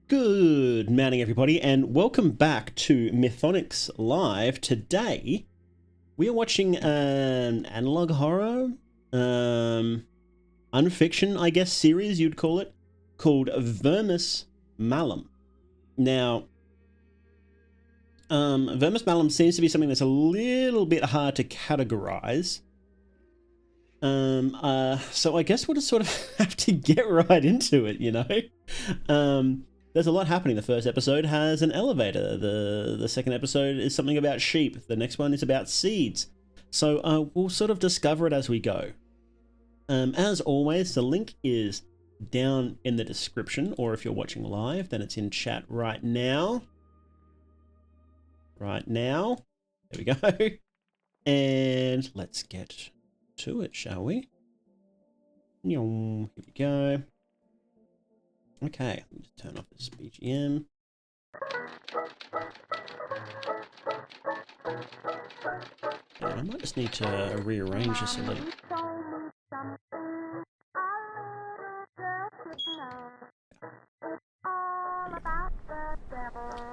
Good morning, everybody, and welcome back to Mythonics Live. Today, we are watching an analog horror, unfiction, I guess, series you'd call it, called Vermis Malum. Now, Vermis Malum seems to be something that's a little bit hard to categorize. So I guess we'll just sort of have to get right into it, you know? There's a lot happening. The first episode has an elevator. The second episode is something about sheep. The next one is about seeds. So we'll sort of discover it as we go. As always, the link is down in the description, or if you're watching live, then it's in chat right now. Right now. There we go. And let's get to it, shall we? Here we go. Okay, let me just turn off this BGM. And I might just need to rearrange this a little.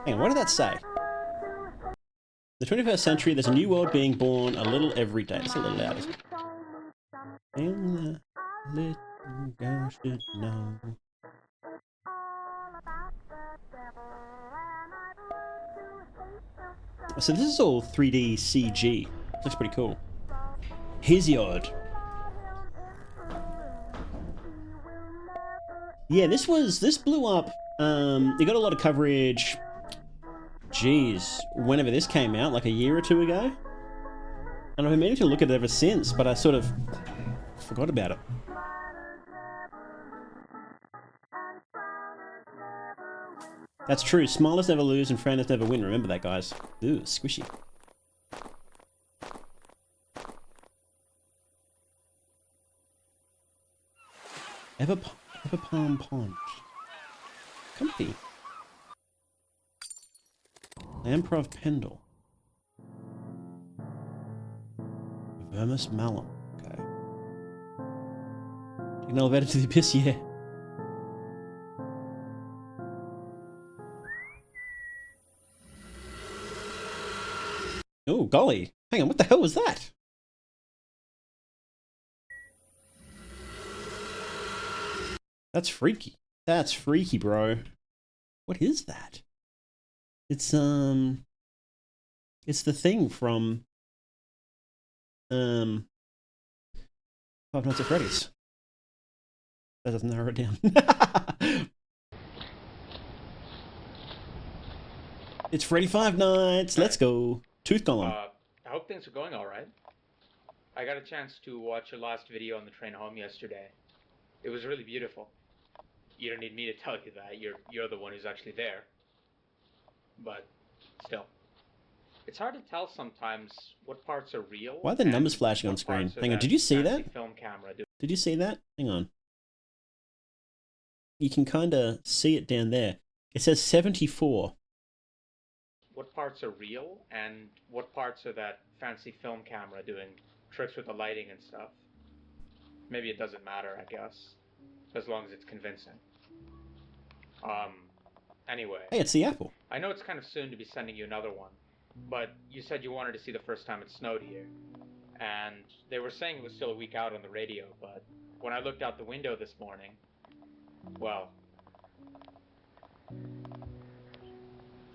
Hang on, what did that say? The 21st century, there's a new world being born a little every day. It's a little loud, isn't it? And the little girl should know. So this is all 3D CG. Looks pretty cool. Hesiod. Yeah, this blew up. It got a lot of coverage. Geez, whenever this came out, like a year or two ago. And I've been meaning to look at it ever since, but I sort of forgot about it. That's true. Smilers never lose and frienders never win. Remember that, guys. Ooh, squishy. Everpalm Pond. Comfy. Lamprov Pendle. Vermis Malum. Okay. Take an elevator to the abyss, yeah. Oh, golly. Hang on, what the hell was that? That's freaky. That's freaky, bro. What is that? It's the thing from Five Nights at Freddy's. That doesn't narrow it down. It's Freddy Five Nights. Let's go. Tooth Golem. I hope things are going all right. I got a chance to watch your last video on the train home yesterday. It was really beautiful. You don't need me to tell you that. You're the one who's actually there. But still, it's hard to tell sometimes what parts are real. Why are the numbers flashing on screen? Hang on, did you see that? Film camera. Did you see that? Hang on. You can kind of see it down there. It says 74. What parts are real and what parts are that fancy film camera doing tricks with the lighting and stuff? Maybe it doesn't matter, I guess, as long as it's convincing. Anyway. Hey, it's the apple. I know it's kind of soon to be sending you another one, but you said you wanted to see the first time it snowed here. And they were saying it was still a week out on the radio, but when I looked out the window this morning, well,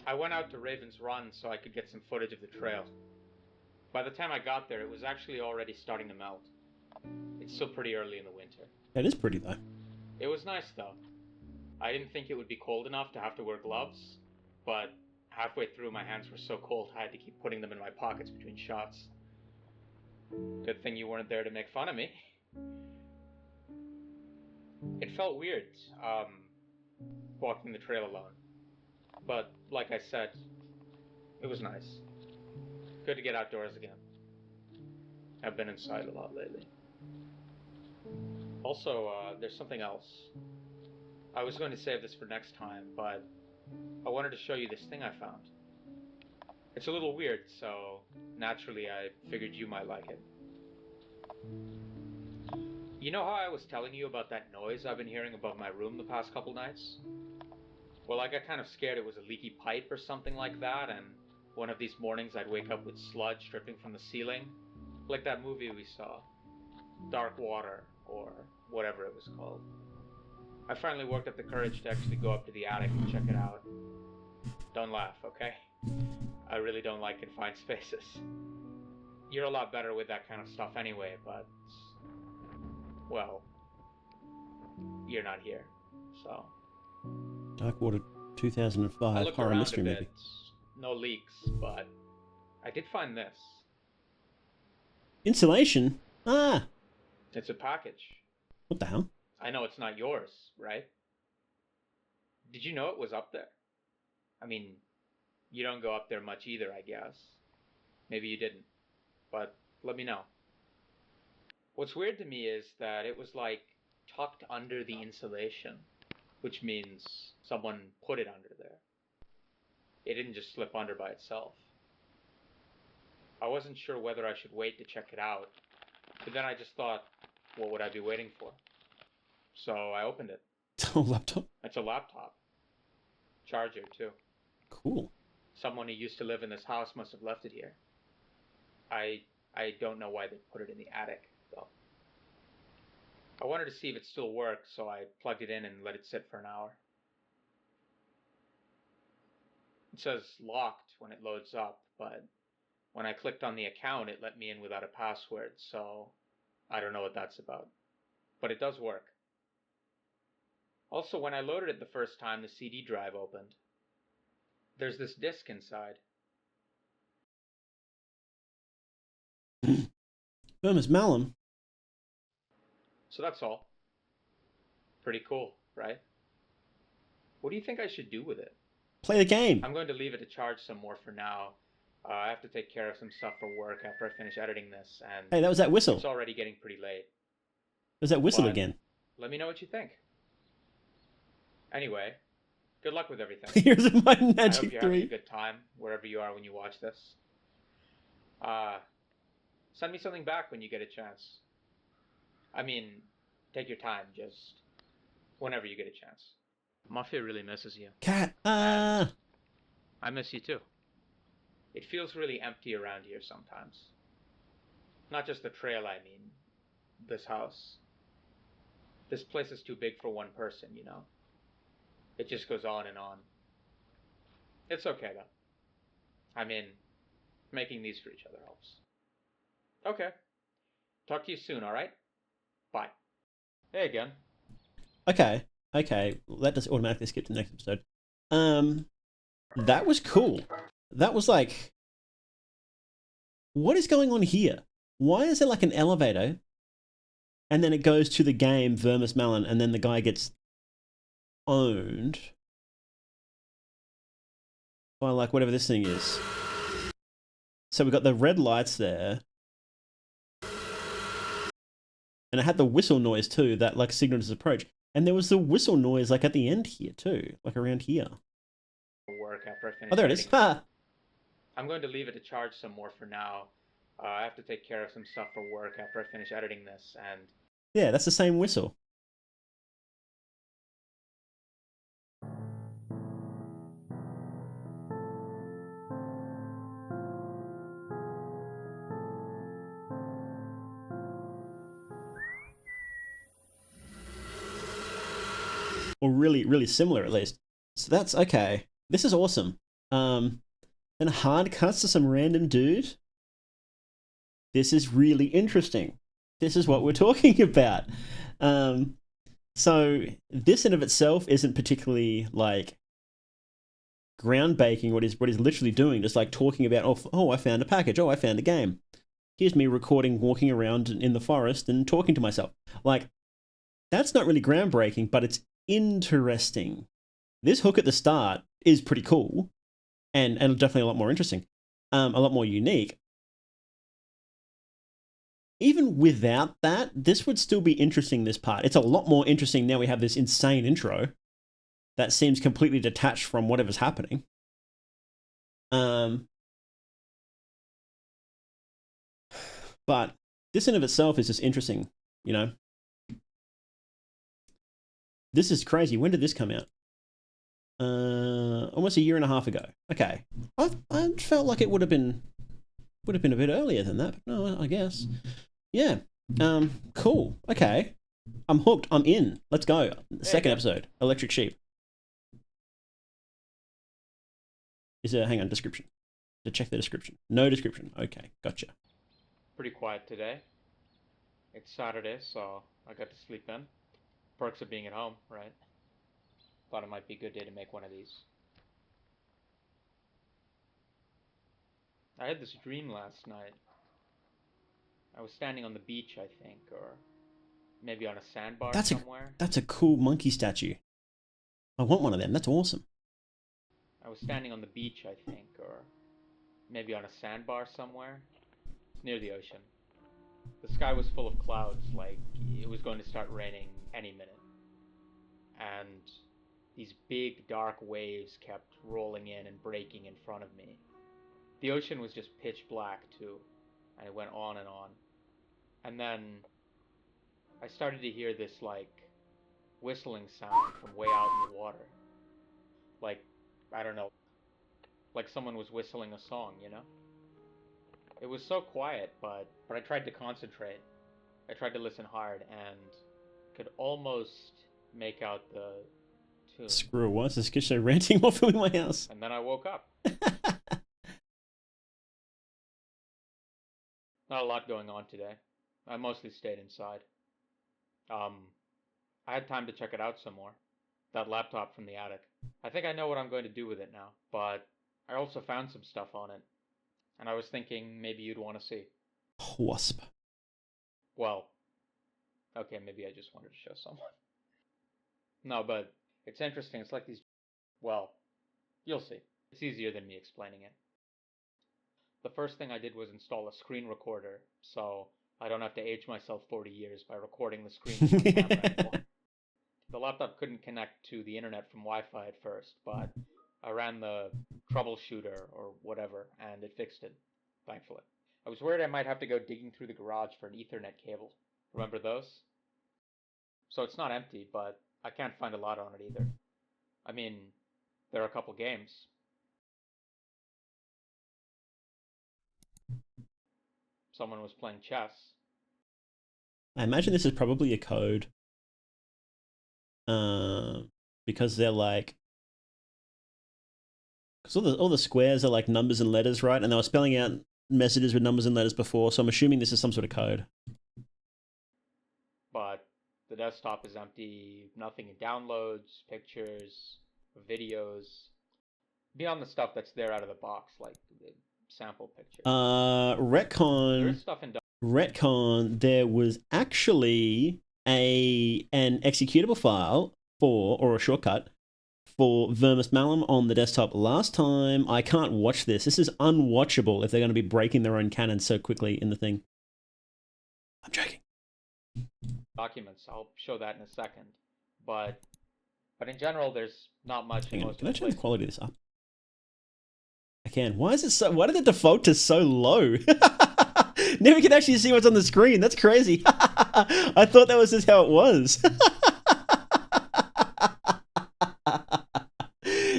I went out to Raven's Run so I could get some footage of the trail. By the time I got there, it was actually already starting to melt. It's still pretty early in the winter. That is pretty, though. It was nice, though. I didn't think it would be cold enough to have to wear gloves, but halfway through my hands were so cold I had to keep putting them in my pockets between shots. Good thing you weren't there to make fun of me. It felt weird, walking the trail alone. But, like I said, it was nice. Good to get outdoors again. I've been inside a lot lately. Also, there's something else. I was going to save this for next time, but I wanted to show you this thing I found. It's a little weird, so naturally I figured you might like it. You know how I was telling you about that noise I've been hearing above my room the past couple nights? Well, I got kind of scared it was a leaky pipe or something like that, and one of these mornings I'd wake up with sludge dripping from the ceiling, like that movie we saw, Dark Water, or whatever it was called. I finally worked up the courage to actually go up to the attic and check it out. Don't laugh, okay? I really don't like confined spaces. You're a lot better with that kind of stuff anyway, but, well, you're not here, so. Dark Water I 2005 looked horror around a mystery bit. movie. No leaks, but I did find this. Insulation? Ah, It's a package. what the hell? I know it's not yours, right? Did you know it was up there? I mean, you don't go up there much either, I guess. Maybe you didn't, but let me know. What's weird to me is that it was like tucked under the insulation, which means someone put it under there. It didn't just slip under by itself. I wasn't sure whether I should wait to check it out, but then I just thought, what would I be waiting for? So I opened it. Oh, laptop. It's a laptop. Charger, too. Cool. Someone who used to live in this house must have left it here. I don't know why they put it in the attic, though. I wanted to see if it still worked, so I plugged it in and let it sit for an hour. It says locked when it loads up, but when I clicked on the account, it let me in without a password, so I don't know what that's about. But it does work. Also, when I loaded it the first time, the CD drive opened. There's this disc inside. Vermis Malum. So that's all. Pretty cool, right? What do you think I should do with it? Play the game. I'm going to leave it to charge some more for now. I have to take care of some stuff for work after I finish editing this, and Hey, that was that whistle. it's already getting pretty late. Was that whistle But again? let me know what you think. Anyway, good luck with everything. Here's my I hope magic you're having a 3. good time wherever you are when you watch this. Send me something back when you get a chance. I mean, take your time, just whenever you get a chance. Mafia really misses you. Cat. And I miss you too. It feels really empty around here sometimes. Not just the trail, I mean. This house. This place is too big for one person, you know? It just goes on and on. It's okay though. I mean, making these for each other helps. Okay. Talk to you soon, alright? Bye. Hey again. Okay. Okay. Well, that does automatically skip to the next episode. That was cool. That was like, what is going on here? Why is there like an elevator and then it goes to the game Vermis Malum and then the guy gets owned by like whatever this thing is. So we got the red lights there. And it had the whistle noise too, that like signaled his approach. And there was the whistle noise like at the end here too, like around here. Work after I finish Oh, there it is. editing. Ha! I'm going to leave it to charge some more for now. I have to take care of some stuff for work after I finish editing this, and Yeah, that's the same whistle. Or really, really similar at least. So that's okay. This is awesome. And hard cuts to some random dude. This is really interesting. This is what we're talking about. So this in of itself isn't particularly like groundbreaking. What is literally doing, just like talking about, oh, I found a package. Oh, I found a game. Here's me recording, walking around in the forest and talking to myself. Like, that's not really groundbreaking, but it's interesting. This hook at the start is pretty cool and definitely a lot more interesting, a lot more unique. Even without that, this would still be interesting, this part. It's a lot more interesting now we have this insane intro that seems completely detached from whatever's happening. But this in of itself is just interesting, you know? This is crazy. When did this come out? Almost a year and a half ago. Okay, I felt like it would have been a bit earlier than that. But no, I guess. Yeah. Cool. Okay. I'm hooked. I'm in. Let's go. Second episode. Electric Sheep. Hang on, description. To check the description. No description. Okay, gotcha. Pretty quiet today. It's Saturday, so I got to sleep in. Perks of being at home, right? Thought it might be a good day to make one of these. I had this dream last night. I was standing on the beach, I think, or maybe on a sandbar somewhere. That's a cool monkey statue. I want one of them. That's awesome. I was standing on the beach, I think, or maybe on a sandbar somewhere. It's near the ocean. The sky was full of clouds, like it was going to start raining any minute. And these big dark waves kept rolling in and breaking in front of me. The ocean was just pitch black too, and it went on and on. And then I started to hear this like whistling sound from way out in the water. Like, I don't know, like someone was whistling a song, you know? It was so quiet, but I tried to concentrate. I tried to listen hard and could almost make out the tune. Screw it, what's this kid show ranting off in my house? And then I woke up. Not a lot going on today. I mostly stayed inside. I had time to check it out some more. That laptop from the attic. I think I know what I'm going to do with it now, but I also found some stuff on it. And I was thinking maybe you'd want to see. Wasp. Well, okay, maybe I just wanted to show someone. No, but it's interesting. It's like these... Well, you'll see. It's easier than me explaining it. The first thing I did was install a screen recorder, so I don't have to age myself 40 years by recording the screen with my camera anymore. The laptop couldn't connect to the internet from Wi-Fi at first, but I ran the troubleshooter or whatever, and it fixed it, thankfully. I was worried I might have to go digging through the garage for an Ethernet cable. Remember those? So it's not empty, but I can't find a lot on it either. I mean, there are a couple games. Someone was playing chess. I imagine this is probably a code. Because they're like... Because all the squares are like numbers and letters, right? And they were spelling out messages with numbers and letters before, so I'm assuming this is some sort of code. But the desktop is empty, nothing in downloads, pictures, videos. Beyond the stuff that's there out of the box, like the sample pictures. Retcon. There is stuff in Retcon, there was actually an executable file or a shortcut for Vermis Malum on the desktop last time. I can't watch this. This is unwatchable if they're going to be breaking their own canon so quickly in the thing. I'm joking. Documents. I'll show that in a second. But in general, there's not much. Hang on. Can I turn the quality of this up? I can. Why is it so? Why did it default to so low? Never can actually see what's on the screen. That's crazy. I thought that was just how it was.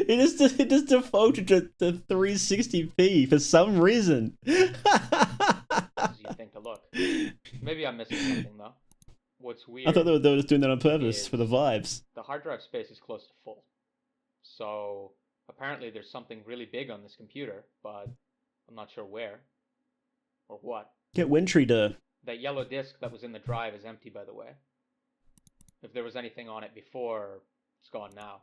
It just defaulted to 360p for some reason. You think to look. Maybe I'm missing something though. What's weird? I thought they were just doing that on purpose for the vibes. The hard drive space is close to full. So apparently there's something really big on this computer, but I'm not sure where or what. Get Wintry to... That yellow disk that was in the drive is empty, by the way. If there was anything on it before, it's gone now.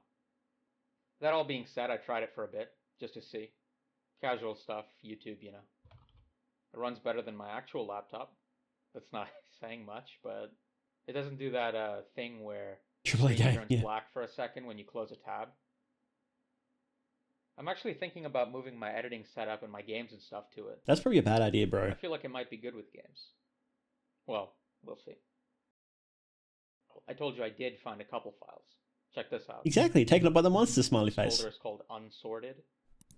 That all being said, I tried it for a bit, just to see. Casual stuff, YouTube, you know. It runs better than my actual laptop. That's not saying much, but it doesn't do that thing where it turns black for a second when you close a tab. I'm actually thinking about moving my editing setup and my games and stuff to it. That's probably a bad idea, bro. I feel like it might be good with games. Well, we'll see. I told you I did find a couple files. Check this out. Exactly, taken up by the monster smiley This face. folder is called Unsorted.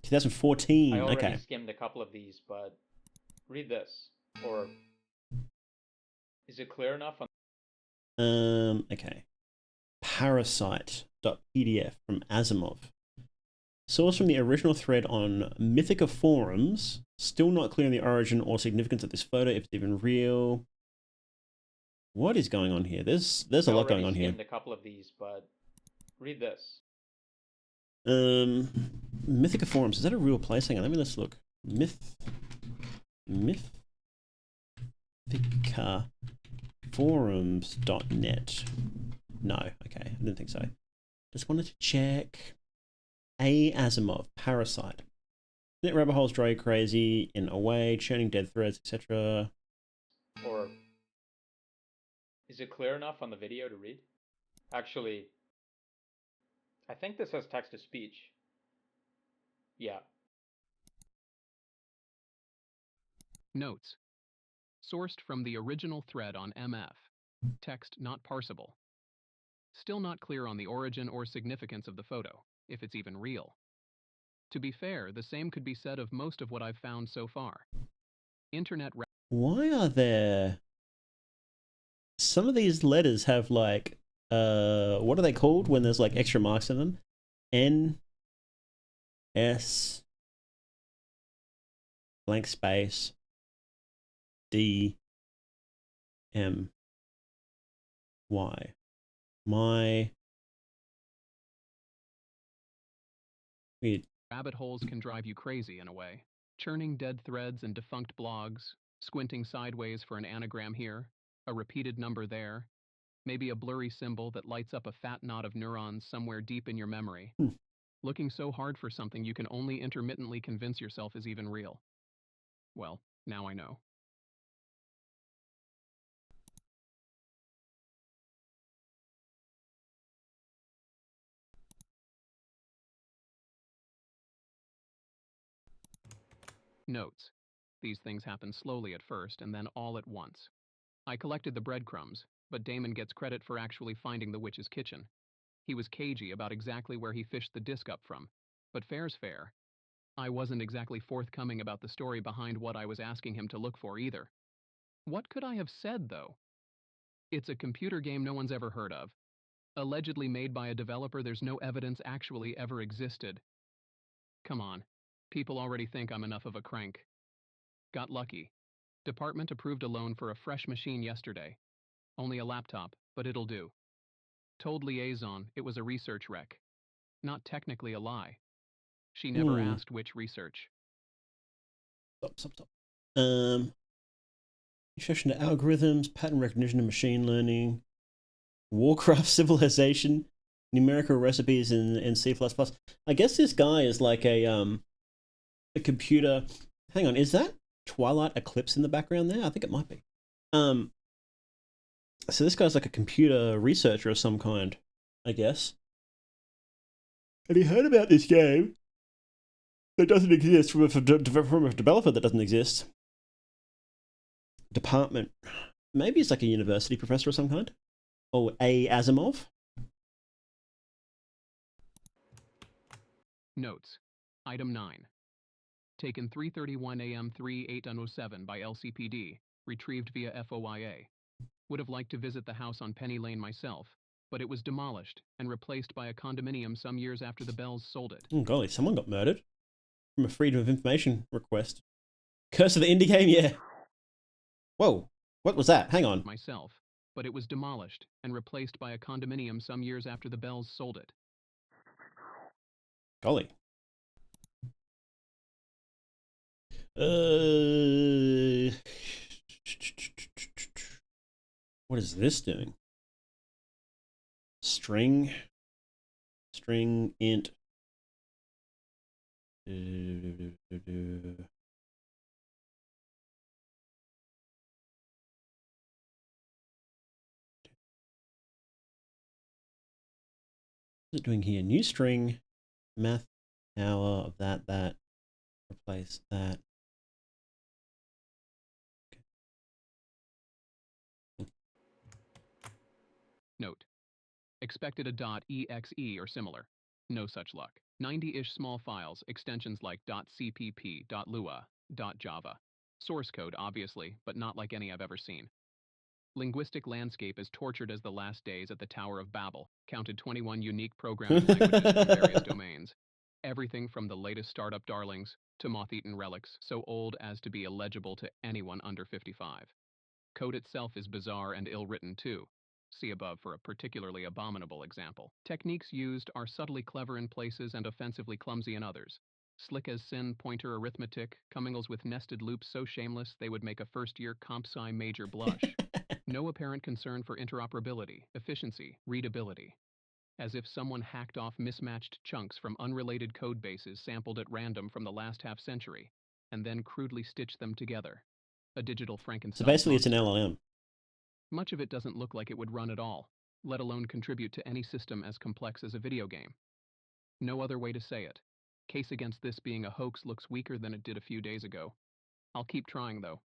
2014, I already okay. skimmed a couple of these, but read this. Or is it clear enough? Okay. Parasite.pdf from Asimov. Sourced from the original thread on Mythica forums. Still not clear on the origin or significance of this photo, if it's even real. What is going on here? There's a lot going on here. I already skimmed a couple of these, but read this. Mythica forums. Is that a real place? Hang on, let's look. Mythica forums.net. No, okay, I didn't think so. Just wanted to check. A. Asimov, Parasite. Net rabbit holes drive you crazy in a way, churning dead threads, etc. Or is it clear enough on the video to read? Actually, I think this has text to speech. Yeah. Notes. Sourced from the original thread on MF. Text not parsable. Still not clear on the origin or significance of the photo, if it's even real. To be fair, the same could be said of most of what I've found so far. Internet. Why are there... Some of these letters have like... what are they called when there's like extra marks in them? N... S... blank space... D... M... Y. My... Weird. Rabbit holes can drive you crazy in a way. Churning dead threads and defunct blogs, squinting sideways for an anagram here, a repeated number there, maybe a blurry symbol that lights up a fat knot of neurons somewhere deep in your memory. Looking so hard for something you can only intermittently convince yourself is even real. Well, now I know. Notes. These things happen slowly at first and then all at once. I collected the breadcrumbs, but Damon gets credit for actually finding the witch's kitchen. He was cagey about exactly where he fished the disc up from, but fair's fair. I wasn't exactly forthcoming about the story behind what I was asking him to look for either. What could I have said, though? It's a computer game no one's ever heard of. Allegedly made by a developer there's no evidence actually ever existed. Come on, people already think I'm enough of a crank. Got lucky. Department approved a loan for a fresh machine yesterday. Only a laptop, but it'll do. Told liaison it was a research wreck. Not technically a lie. She never asked which research. Stop. Introduction to algorithms, pattern recognition and machine learning, Warcraft civilization, numerical recipes in C++. I guess this guy is like a computer... Hang on, is that Twilight Eclipse in the background there? I think it might be. So this guy's like a computer researcher of some kind, I guess. Have you heard about this game that doesn't exist from a developer that doesn't exist? Department. Maybe it's like a university professor of some kind. Or A. Asimov. Notes. Item 9. Taken 3:31 a.m. 3/8/07 by LCPD, retrieved via FOIA. Would have liked to visit the house on Penny Lane myself, but it was demolished and replaced by a condominium some years after the Bells sold it. Oh golly, someone got murdered from a Freedom of Information request. Curse of the indie game, yeah. Whoa, what was that? Hang on. Myself, but it was demolished and replaced by a condominium some years after the Bells sold it. Golly. What is this doing? String int. What's it doing here? New string, math hour of that, replace that. Note. Expected a .exe or similar. No such luck. 90-ish small files, extensions like .cpp, .lua, .java. Source code, obviously, but not like any I've ever seen. Linguistic landscape as tortured as the last days at the Tower of Babel, counted 21 unique programming languages from various domains. everything from the latest startup darlings to moth-eaten relics so old as to be illegible to anyone under 55. Code itself is bizarre and ill-written too. See above for a particularly abominable example. Techniques used are subtly clever in places and offensively clumsy in others. Slick as sin pointer arithmetic, commingles with nested loops so shameless they would make a first-year comp sci major blush. No apparent concern for interoperability, efficiency, readability. As if someone hacked off mismatched chunks from unrelated code bases sampled at random from the last half-century, and then crudely stitched them together. A digital So Frankenstein basically, it's an monster. LLM. Much of it doesn't look like it would run at all, let alone contribute to any system as complex as a video game. No other way to say it. Case against this being a hoax looks weaker than it did a few days ago. I'll keep trying, though.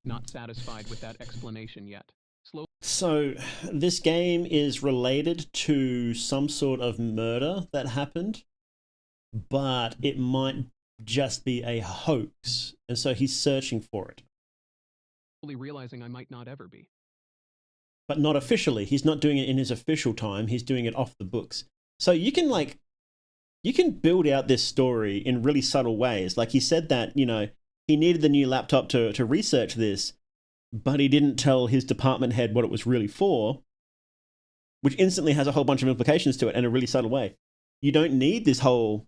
Not satisfied with that explanation yet. So this game is related to some sort of murder that happened, but it might just be a hoax, and so he's searching for it. Slowly realizing I might not ever be. But not officially. He's not doing it in his official time. He's doing it off the books. So you can build out this story in really subtle ways. Like he said that, he needed the new laptop to research this, but he didn't tell his department head what it was really for, which instantly has a whole bunch of implications to it in a really subtle way. You don't need this whole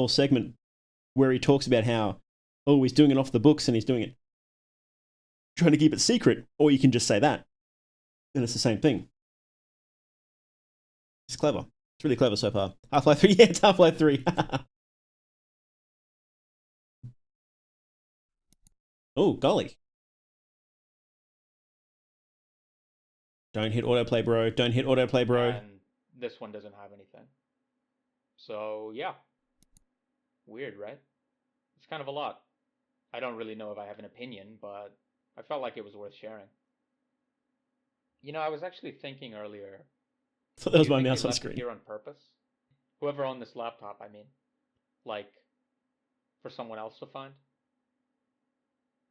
segment where he talks about how, oh, he's doing it off the books and he's doing it trying to keep it secret, or you can just say that. And it's the same thing. It's clever. It's really clever so far. Half-Life 3, yeah, it's Half-Life 3. Oh, golly. Don't hit autoplay, bro. Don't hit autoplay, bro. And this one doesn't have anything. So, yeah. Weird, right? It's kind of a lot. I don't really know if I have an opinion, but I felt like it was worth sharing. I was actually thinking earlier. I thought that was do you my think mouse they on left it screen. here on purpose? Whoever owned this laptop, I mean. Like, for someone else to find?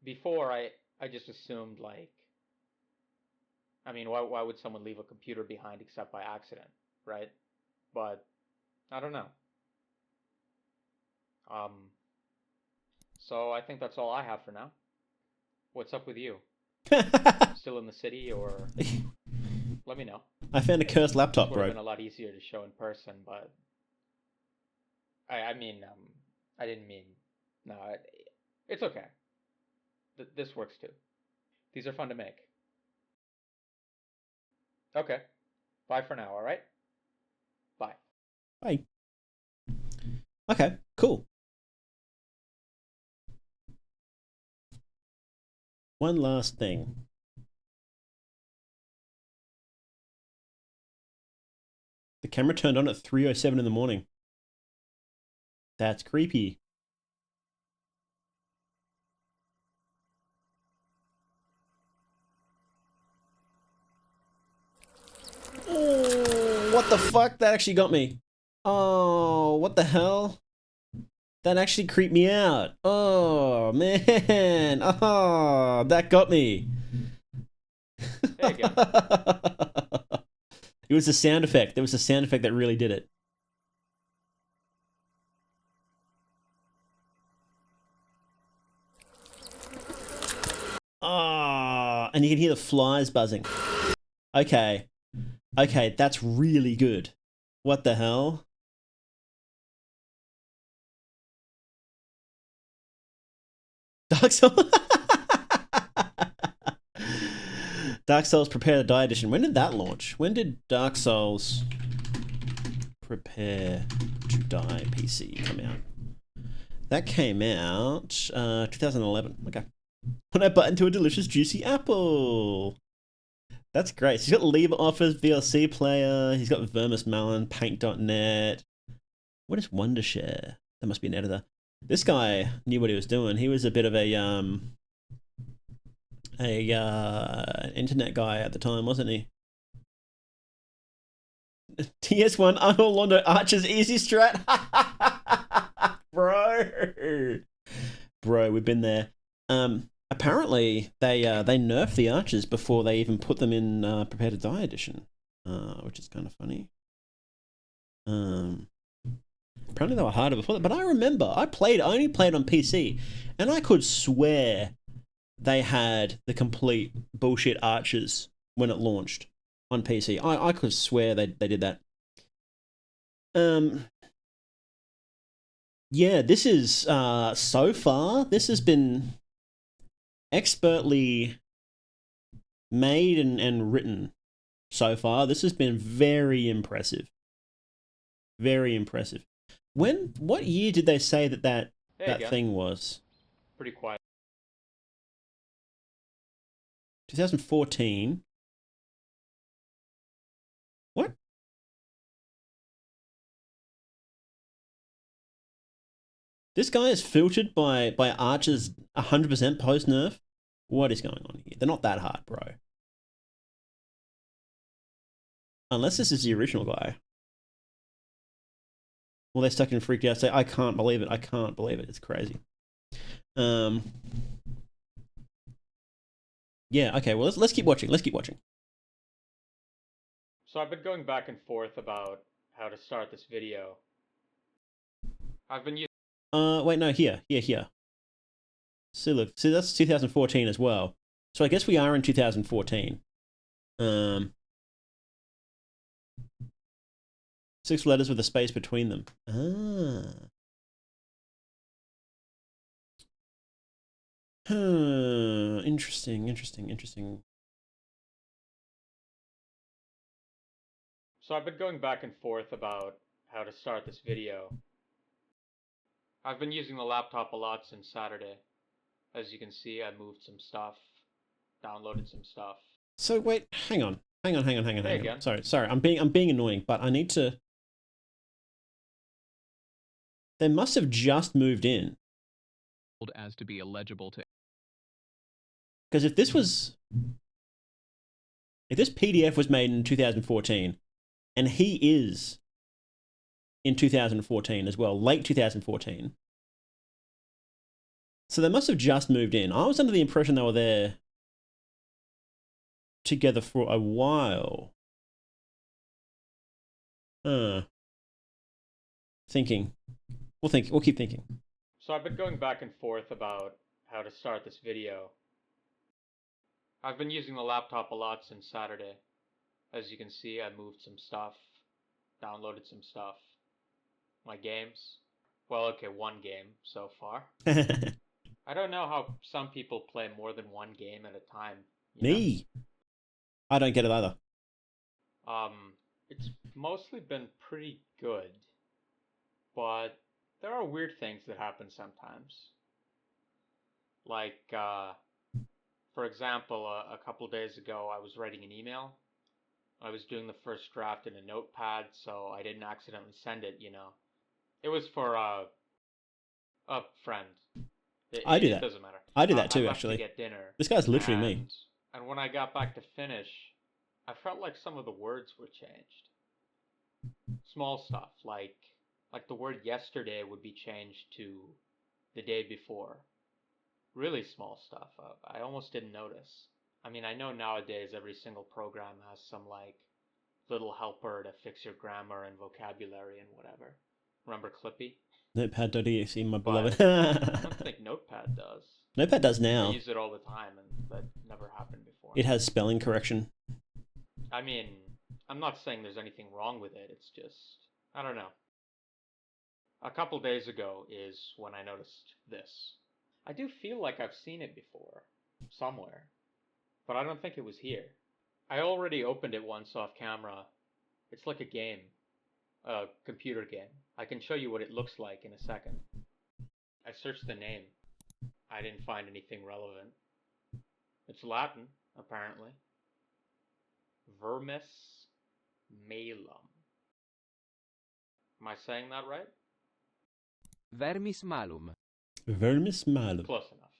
Before, I just assumed, like, I mean, why would someone leave a computer behind except by accident, right? But, I don't know. So I think that's all I have for now. What's up with you? Still in the city, or let me know. I found a cursed laptop, Would have bro. been a lot easier to show in person, but I mean, I didn't mean no. It's okay. This works too. These are fun to make. Okay. Bye for now. All right. Bye. Bye. Okay, cool. One last thing. The camera turned on at 3:07 in the morning. That's creepy. Oh, what the fuck? That actually got me. Oh, what the hell? That actually creeped me out. Oh, man. Oh, that got me. Hey again. It was a sound effect. There was a sound effect that really did it. Ah, and you can hear the flies buzzing. Okay. Okay, that's really good. What the hell? Dark Souls. Dark Souls Prepare to Die Edition. When did that launch? When did Dark Souls Prepare to Die PC come out? That came out 2011. Okay. When I bite into a delicious juicy apple. That's great. So he's got LibreOffice VLC player. He's got Vermis Malum, Paint.net. What is Wondershare? That must be an editor. This guy knew what he was doing. He was a bit of a internet guy at the time, wasn't he? TS1 Arnold Londo Archer's easy strat. Bro, we've been there. Apparently they nerfed the archers before they even put them in Prepare to Die edition, which is kind of funny. Apparently they were harder before that. But I remember I only played on PC, and I could swear they had the complete bullshit archers when it launched on PC. I could swear they did that. Yeah, this is so far this has been expertly made and written so far. This has been very impressive. Very impressive. What year did they say that thing was? Pretty quiet. 2014. What? This guy is filtered by archers 100% post nerf. What is going on here? They're not that hard, bro. Unless this is the original guy. Well, they're stuck in freaked out. Say, I can't believe it. I can't believe it. It's crazy. Yeah. Okay. Well, let's keep watching. Let's keep watching. So I've been going back and forth about how to start this video. I've been using. Wait, no. Here. See, look. See, that's 2014 as well. So I guess we are in 2014. 6 letters with a space between them. Interesting. So I've been going back and forth about how to start this video. I've been using the laptop a lot since Saturday. As you can see, I moved some stuff, downloaded some stuff. So wait, hang on. Again. Sorry. I'm being annoying, but I need to. They must have just moved in. As to be illegible to. Because if this PDF was made in 2014, and he is in 2014 as well, late 2014. So they must have just moved in. I was under the impression they were there together for a while. Thinking. We'll keep thinking. So I've been going back and forth about how to start this video. I've been using the laptop a lot since Saturday. As you can see, I moved some stuff, downloaded some stuff. My games. Well, okay, one game so far. I don't know how some people play more than one game at a time. Me? I don't get it either. It's mostly been pretty good, but there are weird things that happen sometimes. Like, for example, a couple days ago, I was writing an email. I was doing the first draft in a notepad, so I didn't accidentally send it, It was for a friend. I do that. It doesn't matter. I do that too, I left actually. to get dinner. This guy's literally me. And when I got back to finish, I felt like some of the words were changed. Small stuff, like the word yesterday would be changed to the day before. Really small stuff. I almost didn't notice. I mean, I know nowadays every single program has some little helper to fix your grammar and vocabulary and whatever. Remember Clippy? Notepad.exe, my beloved. I don't think Notepad does. Notepad does now. I use it all the time, and that never happened before. It has spelling correction. I mean, I'm not saying there's anything wrong with it. It's just, I don't know. A couple days ago is when I noticed this. I do feel like I've seen it before, somewhere, but I don't think it was here. I already opened it once off camera. It's like a game, a computer game. I can show you what it looks like in a second. I searched the name. I didn't find anything relevant. It's Latin, apparently. Vermis Malum. Am I saying that right? Vermis Malum. Vermis Malum. Close enough.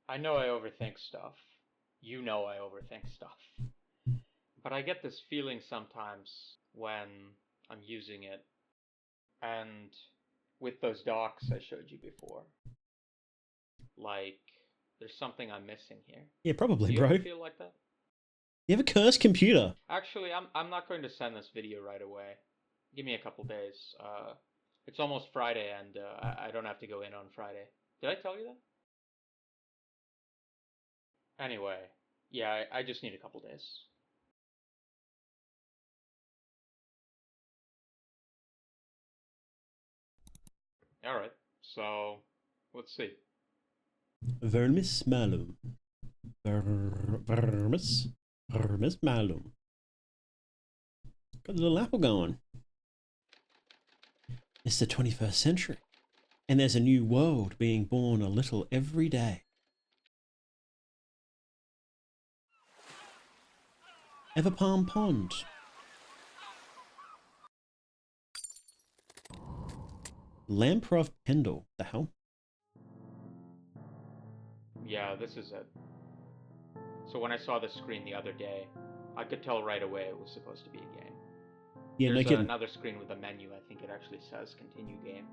I know I overthink stuff. You know I overthink stuff. But I get this feeling sometimes when I'm using it. And with those docs I showed you before. Like, there's something I'm missing here. Yeah, probably, Do you bro. ever feel like that? You have a cursed computer. Actually, I'm not going to send this video right away. Give me a couple days. It's almost Friday, and I don't have to go in on Friday. Did I tell you that? Anyway, yeah, I just need a couple days. All right. So, let's see. Vermis Malum. Vermis Malum. Got a little apple going. It's the 21st century, and there's a new world being born a little every day. Everpalm Pond. Lamprov Pendle. The hell? Yeah, this is it. So when I saw the screen the other day, I could tell right away it was supposed to be a game. Yeah, There's no kidding. another screen with a menu. I think it actually says continue game.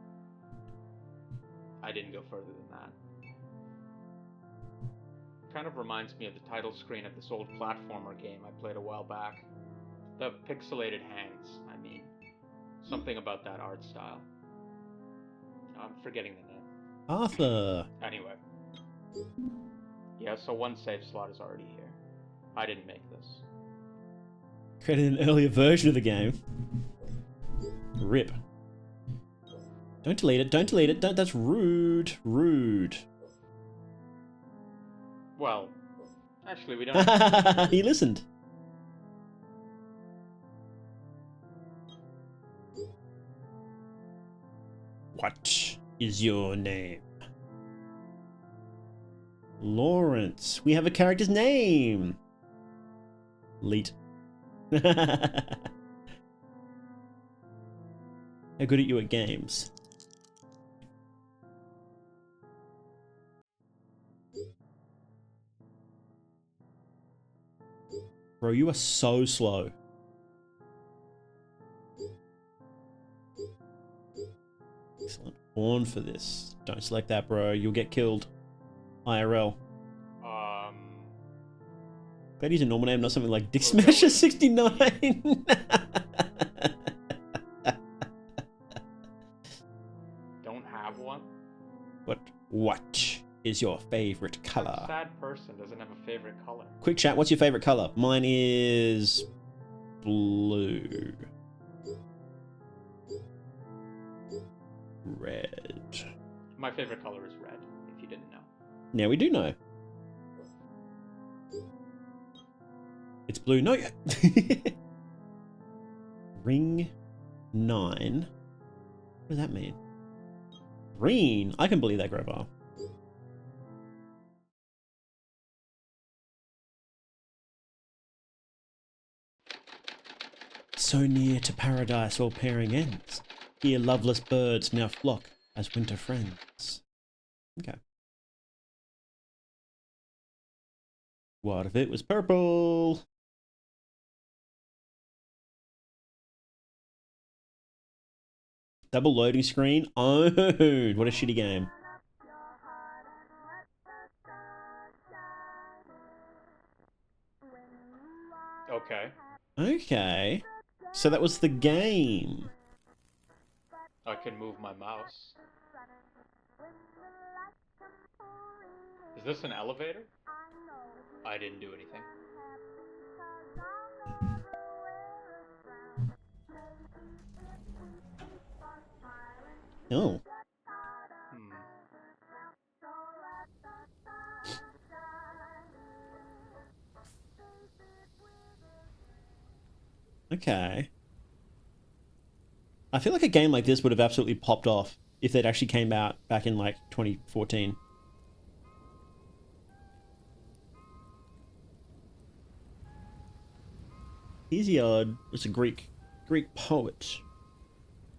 I didn't go further than that. Kind of reminds me of the title screen of this old platformer game I played a while back. The pixelated hands, I mean. Something about that art style. I'm forgetting the name. Arthur. Anyway. Yeah, so one save slot is already here. I didn't make this. Created an earlier version of the game. Rip. Don't delete it. Don't delete it. Don't. That's rude. Rude. Well, actually we don't... He listened. What is your name? Lawrence. We have a character's name. Leet. How good are you at games? Bro, you are so slow. Excellent. Born for this. Don't select that, bro. You'll get killed. IRL. Glad he's a normal name, not something like Dick Smasher 69. Don't have one? What is your favorite color? A sad person doesn't have a favorite color. Quick chat, what's your favorite color? Mine is blue. Red. My favorite color is red, if you didn't know. Now we do know. It's blue. No. Ring 9. What does that mean? Green. I can believe that, Grover. So near to paradise all pairing ends. Here loveless birds now flock as winter friends. Okay. What if it was purple? Double loading screen. Oh, what a shitty game. Okay. Okay. So that was the game. I can move my mouse. Is this an elevator? I didn't do anything. Oh. Okay. I feel like a game like this would have absolutely popped off if it actually came out back in like 2014. Hesiod was a Greek poet.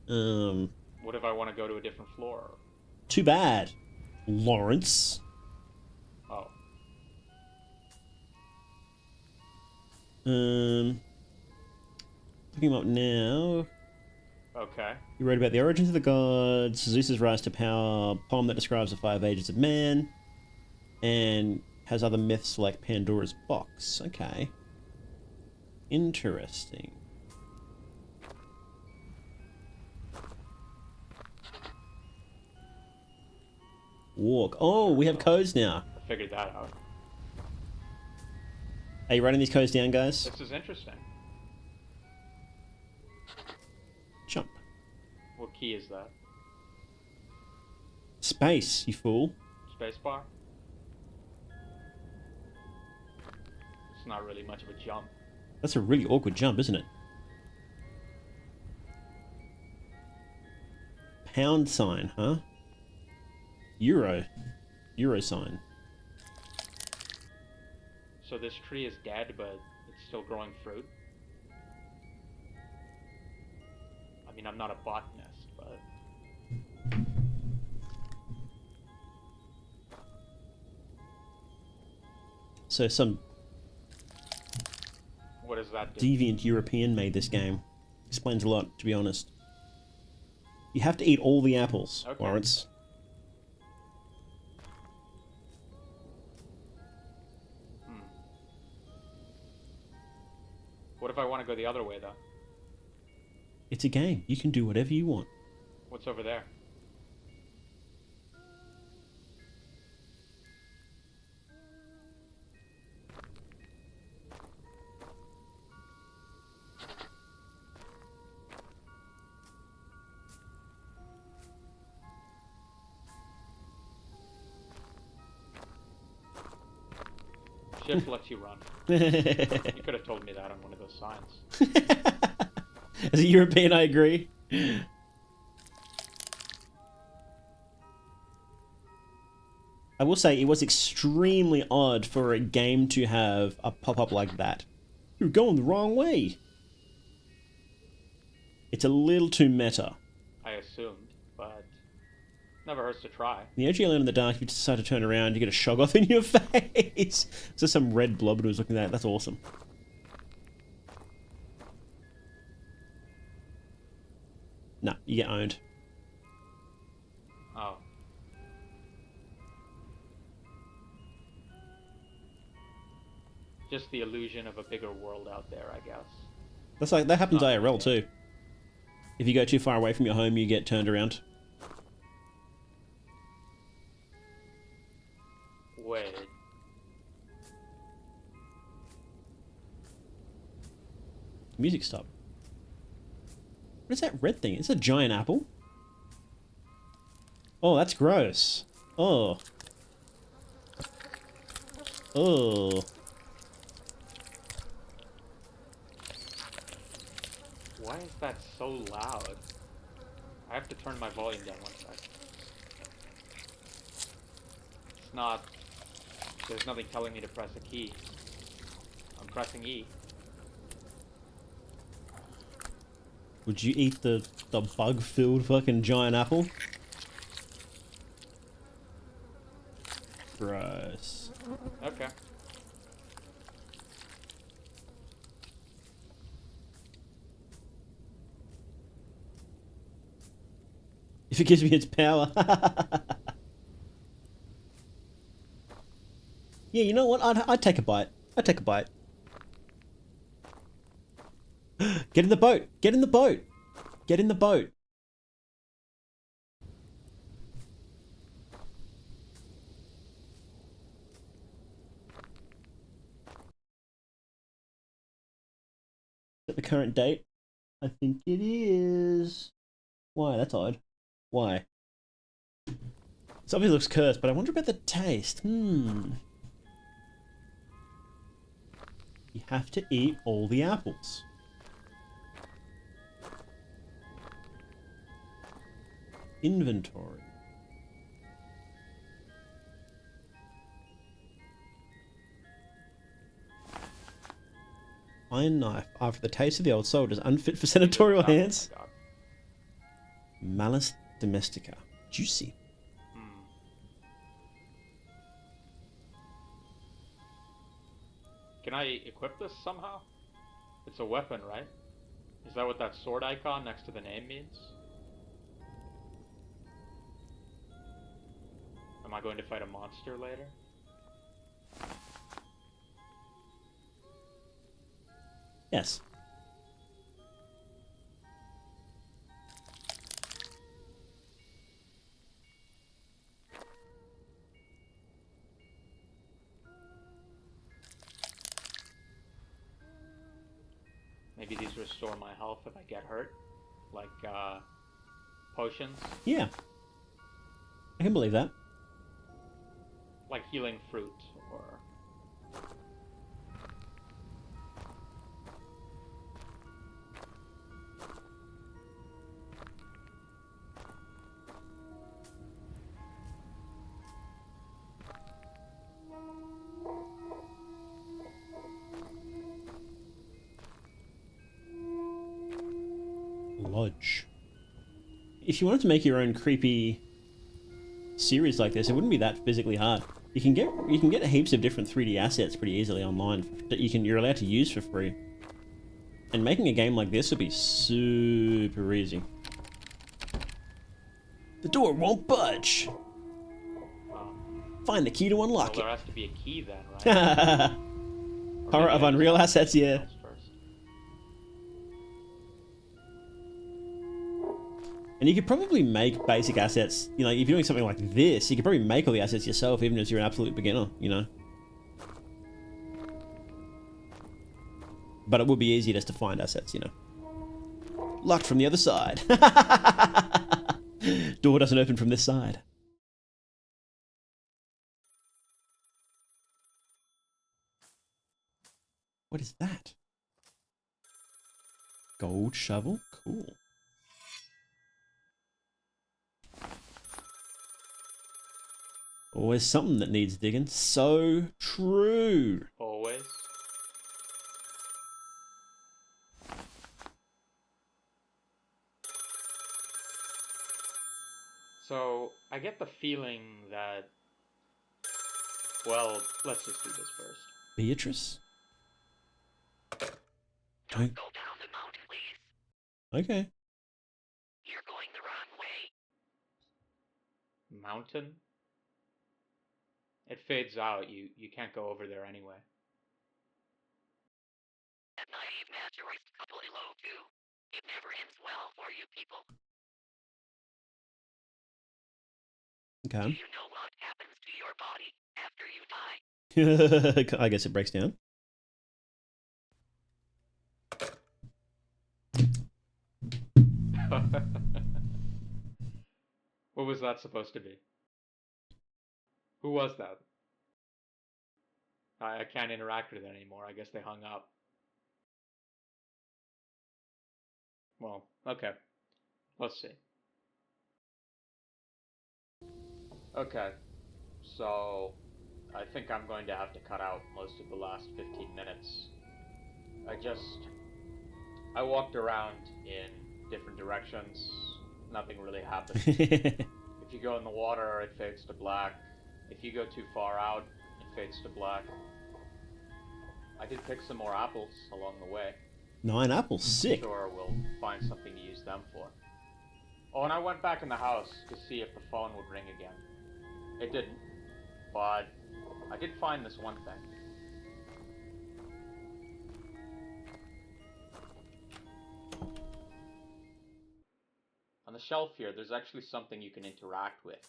What if I want to go to a different floor? Too bad, Lawrence. Oh. Looking him up now. Okay. He wrote about the origins of the gods, Zeus's rise to power, poem that describes the 5 ages of man, and has other myths like Pandora's box. Okay. Interesting. Walk. Oh, we have codes now. I figured that out. Are you writing these codes down, guys? This is interesting. Jump. What key is that? Space, you fool. Spacebar? It's not really much of a jump. That's a really awkward jump, isn't it? Pound sign, huh? Euro. Euro sign. So this tree is dead, but it's still growing fruit? I mean, I'm not a botanist, but... So some What does that do? deviant European made this game. Explains a lot, to be honest. You have to eat all the apples, Okay. Lawrence. What if I want to go the other way, though? It's a game. You can do whatever you want. What's over there? Shift lets you run. You could have told me that on one of those signs. As a European, I agree. I will say it was extremely odd for a game to have a pop-up like that. You're going the wrong way. It's a little too meta. I assumed, but never hurts to try. The energy alone in the dark, if you decide to turn around, you get a shog off in your face. So some red blob was looking at that. That's awesome. Nah, you get owned. Oh. Just the illusion of a bigger world out there, I guess. That's like that happens Oh, IRL okay. too. If you go too far away from your home, you get turned around. Wait. Music stop. What is that red thing? It's a giant apple. Oh, that's gross. Oh. Oh. Why is that so loud? I have to turn my volume down one sec. It's not... There's nothing telling me to press a key. I'm pressing E. Would you eat the bug-filled fucking giant apple? Gross. Okay. If it gives me its power. Yeah, you know what? I'd take a bite. I'd take a bite. Get in the boat! Get in the boat! Get in the boat! At the current date? I think it is. Why? That's odd. Why? This obviously looks cursed, but I wonder about the taste. You have to eat all the apples. Inventory. Iron knife. After the taste of the old soldiers, unfit for senatorial hands. Oh my God. Malus domestica. Juicy. Can I equip this somehow? It's a weapon, right? Is that what that sword icon next to the name means? Am I going to fight a monster later? Yes. maybe these restore my health if I get hurt, like potions, Yeah, I can believe that. like healing fruit or. Lodge. If you wanted to make your own creepy series like this, it wouldn't be that physically hard. You can get heaps of different 3D assets pretty easily online that you're allowed to use for free. And making a game like this would be super easy. The door won't budge. Find the key to unlock Well, there has to be a key then, right? it. Horror of Unreal assets, yeah. And you could probably make basic assets, you know, if you're doing something like this, you could probably make all the assets yourself, even as you're an absolute beginner, you know? But it would be easier just to find assets, you know? Locked from the other side. Door doesn't open from this side. What is that? Gold shovel? Cool. Always something that needs digging. So true. Always. So, I get the feeling that... Well, let's just do this first. Beatrice? Don't go down the mountain, please. Okay. You're going the wrong way. Mountain? It fades out. You can't go over there anyway. That naive master was totally low, too. It never ends well for you people. Okay. Do you know what happens to your body after you die? I guess it breaks down. What was that supposed to be? Who was that? I can't interact with it anymore. I guess they hung up. Well, okay. Let's see. Okay. So, I think I'm going to have to cut out most of the last 15 minutes. I walked around in different directions. Nothing really happened. If you go in the water, it fades to black. If you go too far out, it fades to black. I did pick some more apples along the way. 9 apples, sick. Sure, we'll find something to use them for. Oh, and I went back in the house to see if the phone would ring again. It didn't, but I did find this one thing. On the shelf here, there's actually something you can interact with.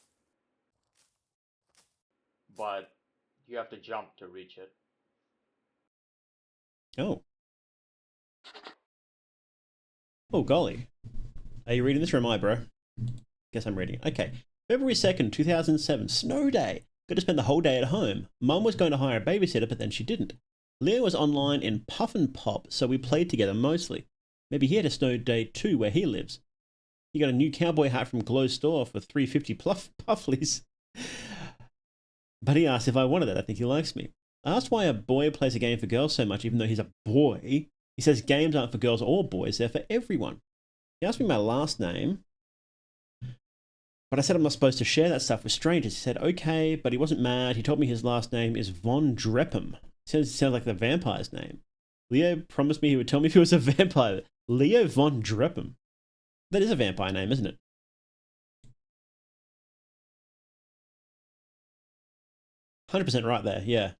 But you have to jump to reach it. Oh. Oh, golly. Are you reading this or am I, bro? Guess I'm reading. Okay. February 2nd, 2007. Snow day. Got to spend the whole day at home. Mum was going to hire a babysitter, but then she didn't. Leo was online in Puff and Pop, so we played together mostly. Maybe he had a snow day too where he lives. He got a new cowboy hat from Glow's store for $3.50 pufflies. But he asked if I wanted it. I think he likes me. I asked why a boy plays a game for girls so much, even though he's a boy. He says games aren't for girls or boys, they're for everyone. He asked me my last name, but I said I'm not supposed to share that stuff with strangers. He said, okay, but he wasn't mad. He told me his last name is Von Drepham. Sounds like the vampire's name. Leo promised me he would tell me if he was a vampire. Leo Von Drepham. That is a vampire name, isn't it? 100% right there, yeah.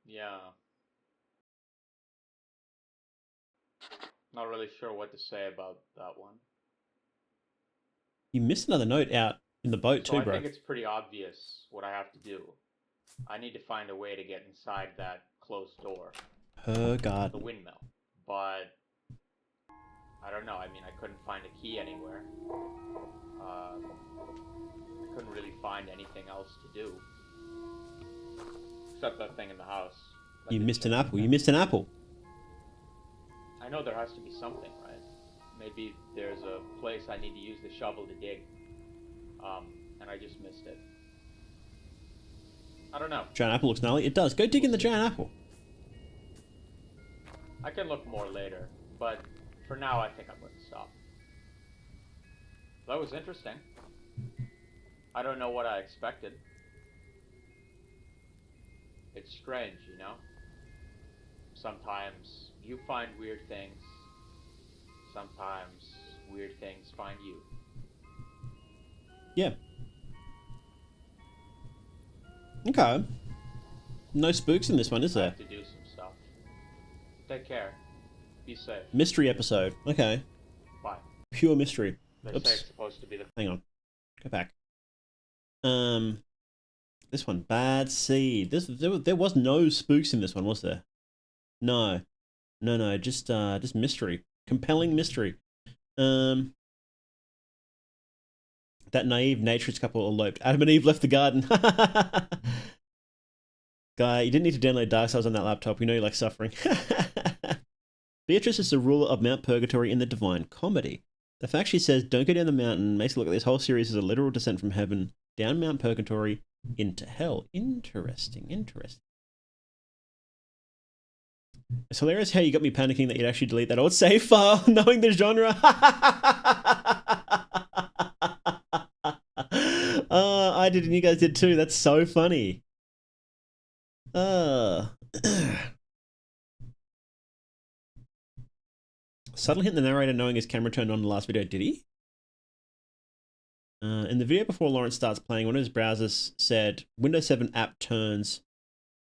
Yeah. Not really sure what to say about that one. You missed another note out in the boat So too, bro. I think it's pretty obvious what I have to do. I need to find a way to get inside that closed door. Her The garden. windmill. but I don't know. I mean, I couldn't find a key anywhere. I couldn't really find anything else to do. Except that thing in the house. You missed an apple. You missed an apple. I know there has to be something, right? Maybe there's a place I need to use the shovel to dig. And I just missed it. I don't know. Giant apple looks gnarly. It does. Go dig in the giant apple. I can look more later, but for now I think I'm going to stop. That was interesting. I don't know what I expected. It's strange, you know? Sometimes you find weird things. Sometimes weird things find you. Yeah. Okay. No spooks in this one, is I there? have to do some stuff. Take care. Be safe. Mystery episode. Okay. Bye. Pure mystery. They Oops. say it's supposed to be the... Hang on. Go back. This one, Bad Seed. There was no spooks in this one, was there? No. No, just mystery. Compelling mystery. That naive naturist couple eloped. Adam and Eve left the garden. Guy, you didn't need to download Dark Souls on that laptop. We know you like suffering. Beatrice is the ruler of Mount Purgatory in the Divine Comedy. The fact she says, don't go down the mountain, makes it look like this whole series is a literal descent from heaven, down Mount Purgatory, into hell. Interesting. It's hilarious how you got me panicking that you'd actually delete that old save file, knowing the genre. I did and you guys did too. That's so funny. Subtly hit the narrator knowing his camera turned on in the last video. Did he? In the video before Lawrence starts playing, one of his browsers said Windows 7 app turns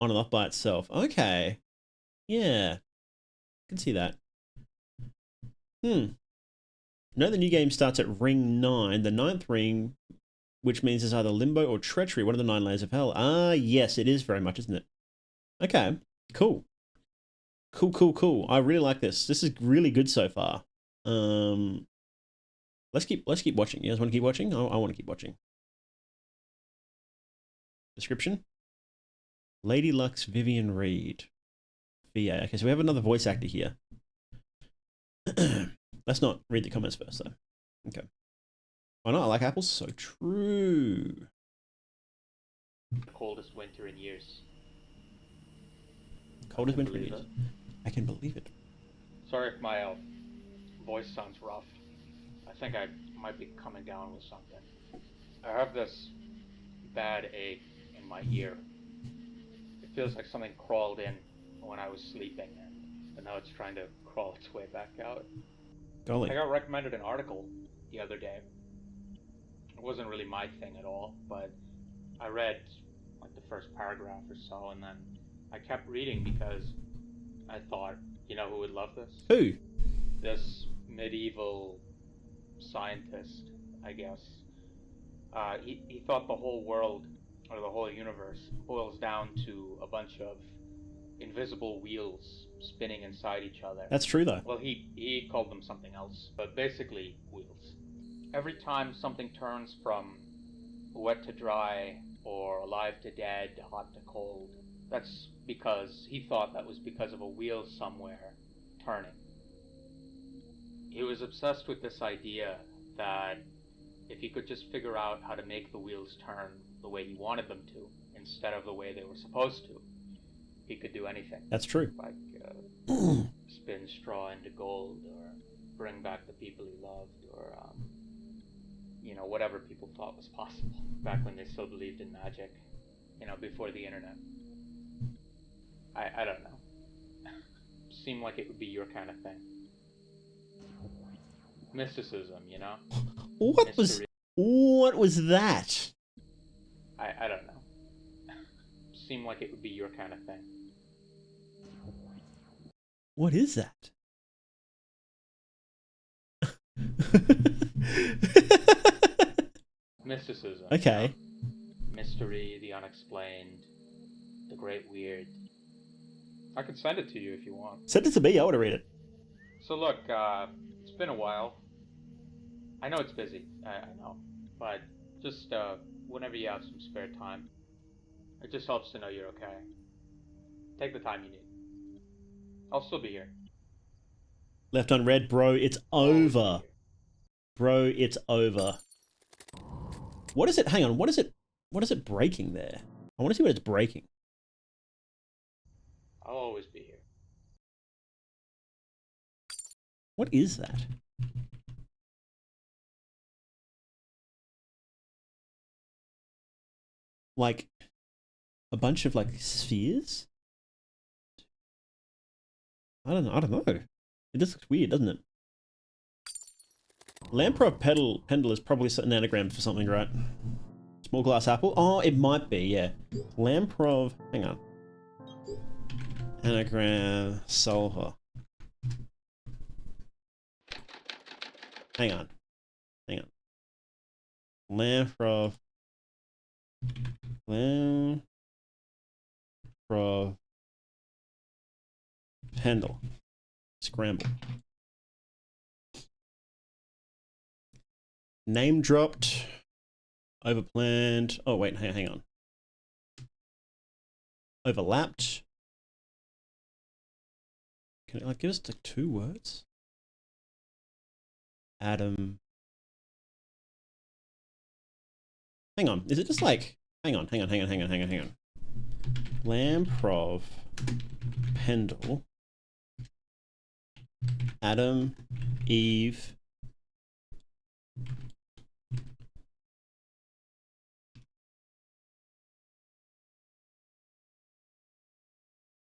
on and off by itself. Okay. Yeah. I can see that. No, the new game starts at ring 9, the 9th ring, which means it's either limbo or treachery, one of the 9 layers of hell. Ah, yes, it is very much, isn't it? Okay, cool. Cool. I really like this. This is really good so far. Let's keep watching. You guys want to keep watching? I want to keep watching. Description: Lady Lux Vivian Reed. VA. Okay, so we have another voice actor here. Let's not read the comments first, though. Okay. Oh no, I like apples. So true. The coldest winter in years. Coldest winter in years. I can believe it. Sorry if my voice sounds rough. I think I might be coming down with something. I have this bad ache in my ear. It feels like something crawled in when I was sleeping, and now it's trying to crawl its way back out. Golly. I got recommended an article the other day. It wasn't really my thing at all, but I read like the first paragraph or so, and then I kept reading because I thought, you know who would love this? Who? This medieval scientist, I guess. He thought the whole world, or the whole universe, boils down to a bunch of invisible wheels spinning inside each other. That's true, though. Well, he called them something else, but basically wheels. Every time something turns from wet to dry, or alive to dead, hot to cold, that's because he thought that was because of a wheel somewhere turning. He was obsessed with this idea that if he could just figure out how to make the wheels turn the way he wanted them to, instead of the way they were supposed to, he could do anything. That's true. Like spin straw into gold, or bring back the people he loved, or whatever people thought was possible back when they still believed in magic, before the internet. I don't know. Seemed like it would be your kind of thing. Mysticism, What was that? I don't know. Seemed like it would be your kind of thing. What is that? Mysticism. Okay. Mystery, the unexplained, the great weird. I could send it to you if you want. Send it to me. I want to read it. So look, it's been a while. I know it's busy. I know, but just whenever you have some spare time, it just helps to know you're okay. Take the time you need. I'll still be here. Left on red, bro. It's I'll always be over. here. Bro, it's over. What is it? Hang on. What is it? What is it breaking there? I want to see what it's breaking. I'll always be here. What is that? Like a bunch of like spheres? I don't know. I don't know. It just looks weird, doesn't it? Lamprey pendle is probably an anagram for something, right? Small glass apple? Oh, it might be, yeah. Lamprov, hang on. Anagram solver. Hang on. Hang on. Lamprov. Lamprov. Pendle. Scramble. Name dropped. Overplanned. Oh, wait, hang on. Overlapped. Can it like give us like 2 words? Adam. Hang on. Is it just like hang on. Lamprov Pendle. Adam. Eve.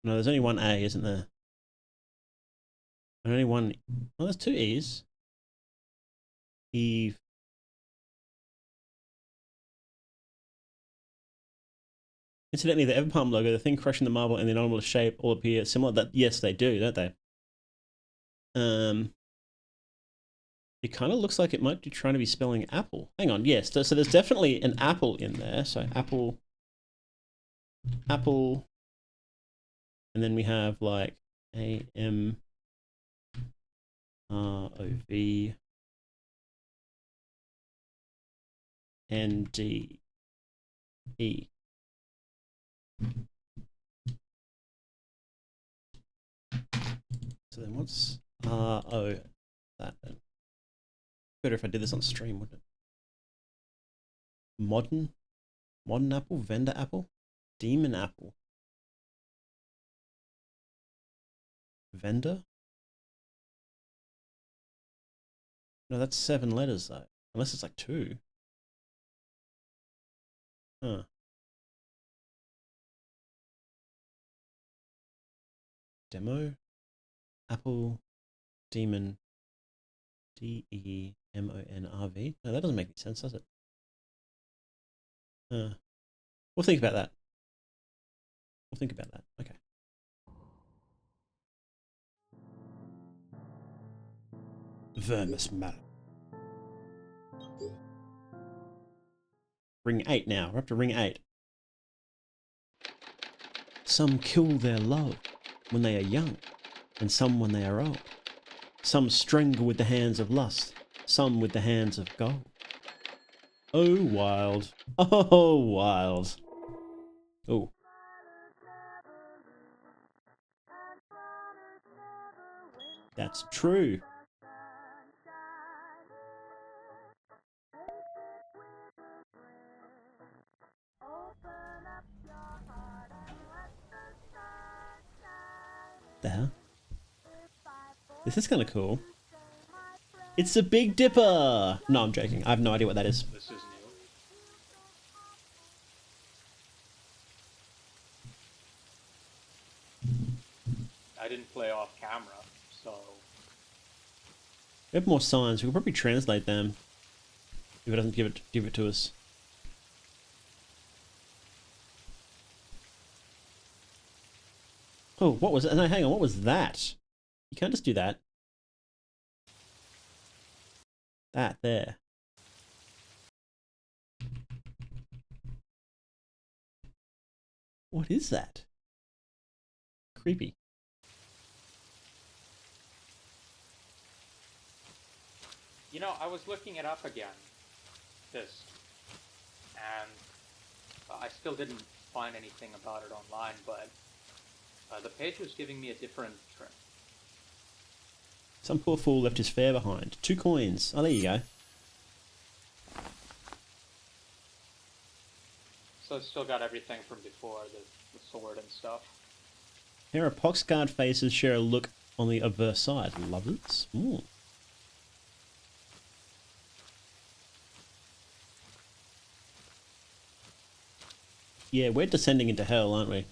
No, there's only one A, isn't there? And only one. Oh, there's 2 E's. Eve. Incidentally, the Everpalm logo, the thing crushing the marble, and the anomalous shape all appear similar. That yes, they do, don't they? It kind of looks like it might be trying to be spelling apple. Hang on, yes. So there's definitely an apple in there. So apple, apple, and then we have like AMROV NDE. So then what's RO that then? Better if I did this on stream, wouldn't it? Modern apple, vendor apple, demon apple, vendor. No, that's 7 letters though. Unless it's like 2. Huh. Demo, apple, demon, DEMONRV. No, that doesn't make any sense, does it? We'll think about that. We'll think about that. Okay. Vermis Malum. Ring 8 now. We're up to ring 8. Some kill their love when they are young, and some when they are old. Some strangle with the hands of lust, some with the hands of gold. Oh, wild. Oh, wild. Oh. That's true. The hell? This is kind of cool. It's the Big Dipper! No, I'm joking. I have no idea what that is. This is new. I didn't play off camera, so We have more signs. We could probably translate them if it doesn't give it to us. Oh, what was it? No, hang on. What was that? You can't just do that. That there. What is that? Creepy. You know, I was looking it up again, this, and I still didn't find anything about it online, but the page was giving me a different trim. Some poor fool left his fare behind. 2 coins. Oh, there you go. So it's still got everything from before, the sword and stuff. Here are pox-scarred faces share a look on the obverse side. Lovers? Ooh. Yeah, we're descending into hell, aren't we?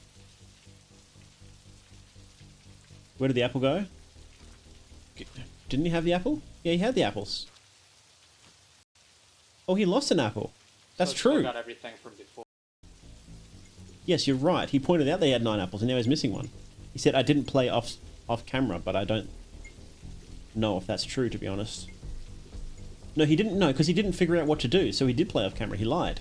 Where did the apple go? Didn't he have the apple? Yeah, he had the apples. Oh, he lost an apple. That's so it's true. Still got everything from before. Yes, you're right. He pointed out they had 9 apples and now he's missing one. He said, I didn't play off camera, but I don't know if that's true, to be honest. No, he didn't know, because he didn't figure out what to do, so he did play off camera. He lied.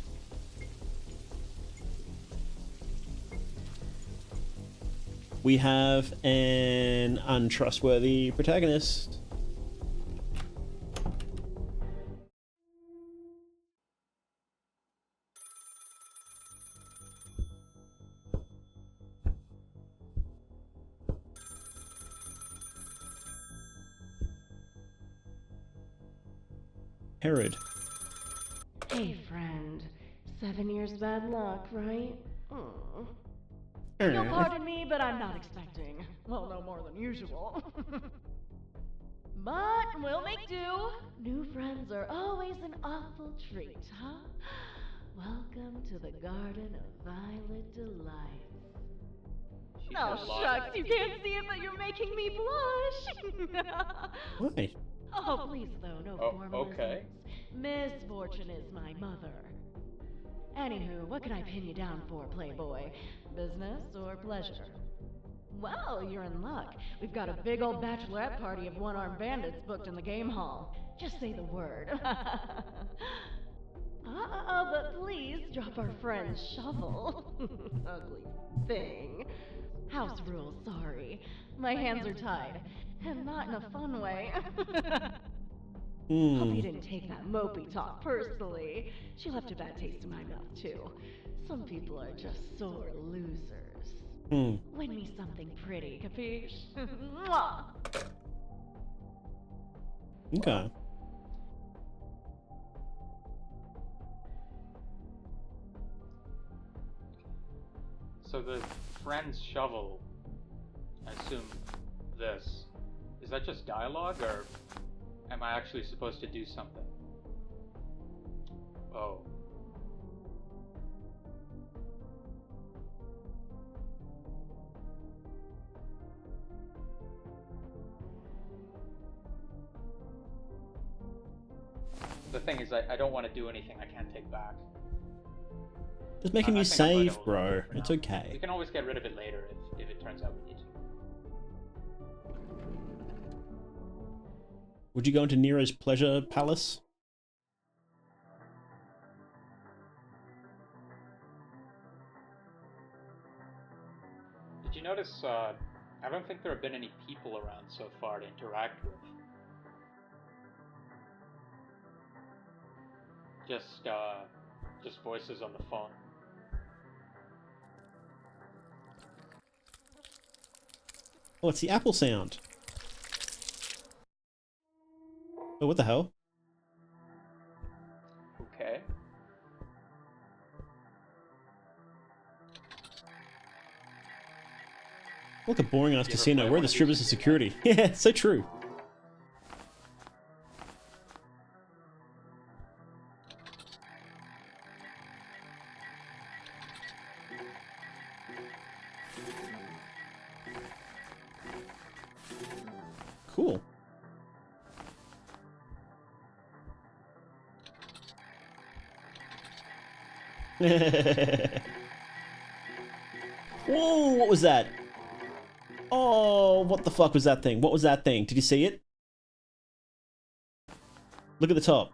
We have an untrustworthy protagonist. Herod. Hey, friend. 7 years bad luck, right? You'll pardon me, but I'm not expecting, well, no more than usual. But we'll make do. New friends are always an awful treat, huh? Welcome to the Garden of Violet Delights. She's Oh, a lot. shucks, you can't see it, but you're making me blush. Why? Oh, please, though, no formalisms. Okay. Misfortune is my mother. Anywho, what can I pin you down for, Playboy? Business or pleasure? Well, you're in luck. We've got a big old bachelorette party of one-armed bandits booked in the game hall. Just say the word. But please drop our friend's shovel. Ugly thing. House rules, sorry. My hands are tied. And not in a fun way. Hope you didn't take that mopey talk personally. She left a bad taste in my mouth, too. Some people are just sore losers. Win me something pretty, capiche? Mwah! Okay. So the friend's shovel, I assume this, is that just dialogue, or am I actually supposed to do something? Oh. The thing is, I don't want to do anything I can't take back. Just making you I think I'm going to save, hold bro. it for It's now. okay. We can always get rid of it later if it turns out we need to. Would you go into Nero's pleasure palace? Did you notice, I don't think there have been any people around so far to interact with. Just voices on the phone. Oh, it's the apple sound. Oh, what the hell? Okay. Look, a boring ass You ever casino. play Where are one the of these strippers in and your security? Yeah, so true. Cool. Whoa, what was that? Oh, what the fuck was that thing? What was that thing? Did you see it? Look at the top.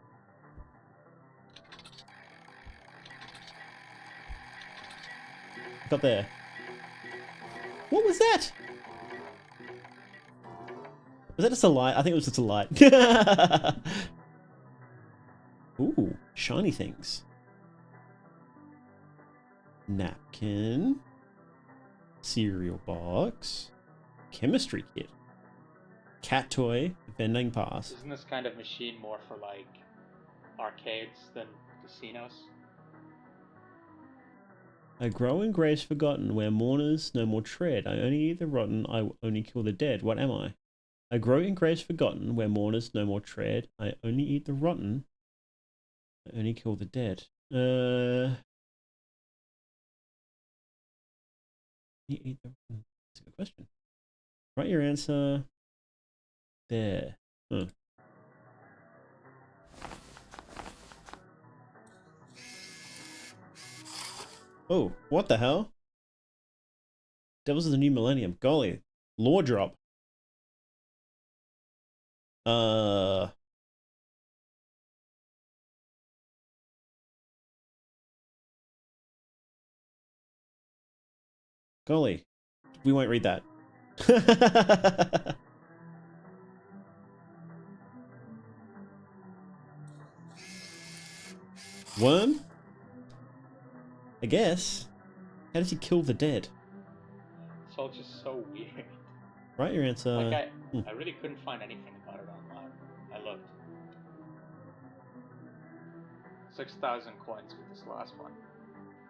Look up there. What was that? Was that just a light? I think it was just a light. Ooh, shiny things. Napkin. Cereal box. Chemistry kit. Cat toy. Vending pass. Isn't this kind of machine more for like arcades than casinos? I grow in graves forgotten, where mourners no more tread. I only eat the rotten, I only kill the dead. What am I? I grow in graves forgotten, where mourners no more tread. I only eat the rotten, I only kill the dead. You eat the rotten. That's a good question. Write your answer there. Huh. Oh, what the hell? Devils of the New Millennium. Golly. Lore drop. Golly. We won't read that. Worm? I guess. How does he kill the dead? It's all just so weird. Write your answer. Like I really couldn't find anything about it online. I looked. 6,000 coins with this last one.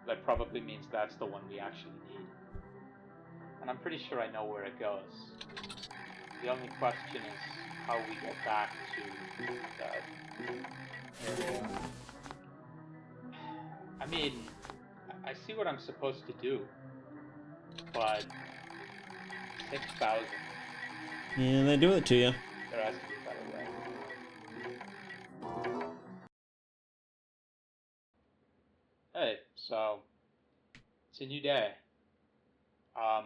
That probably means that's the one we actually need. And I'm pretty sure I know where it goes. The only question is how we get back to that area. I mean, I see what I'm supposed to do, but 6,000. Yeah, they do it to you. There has to be a better way. Hey, so it's a new day. I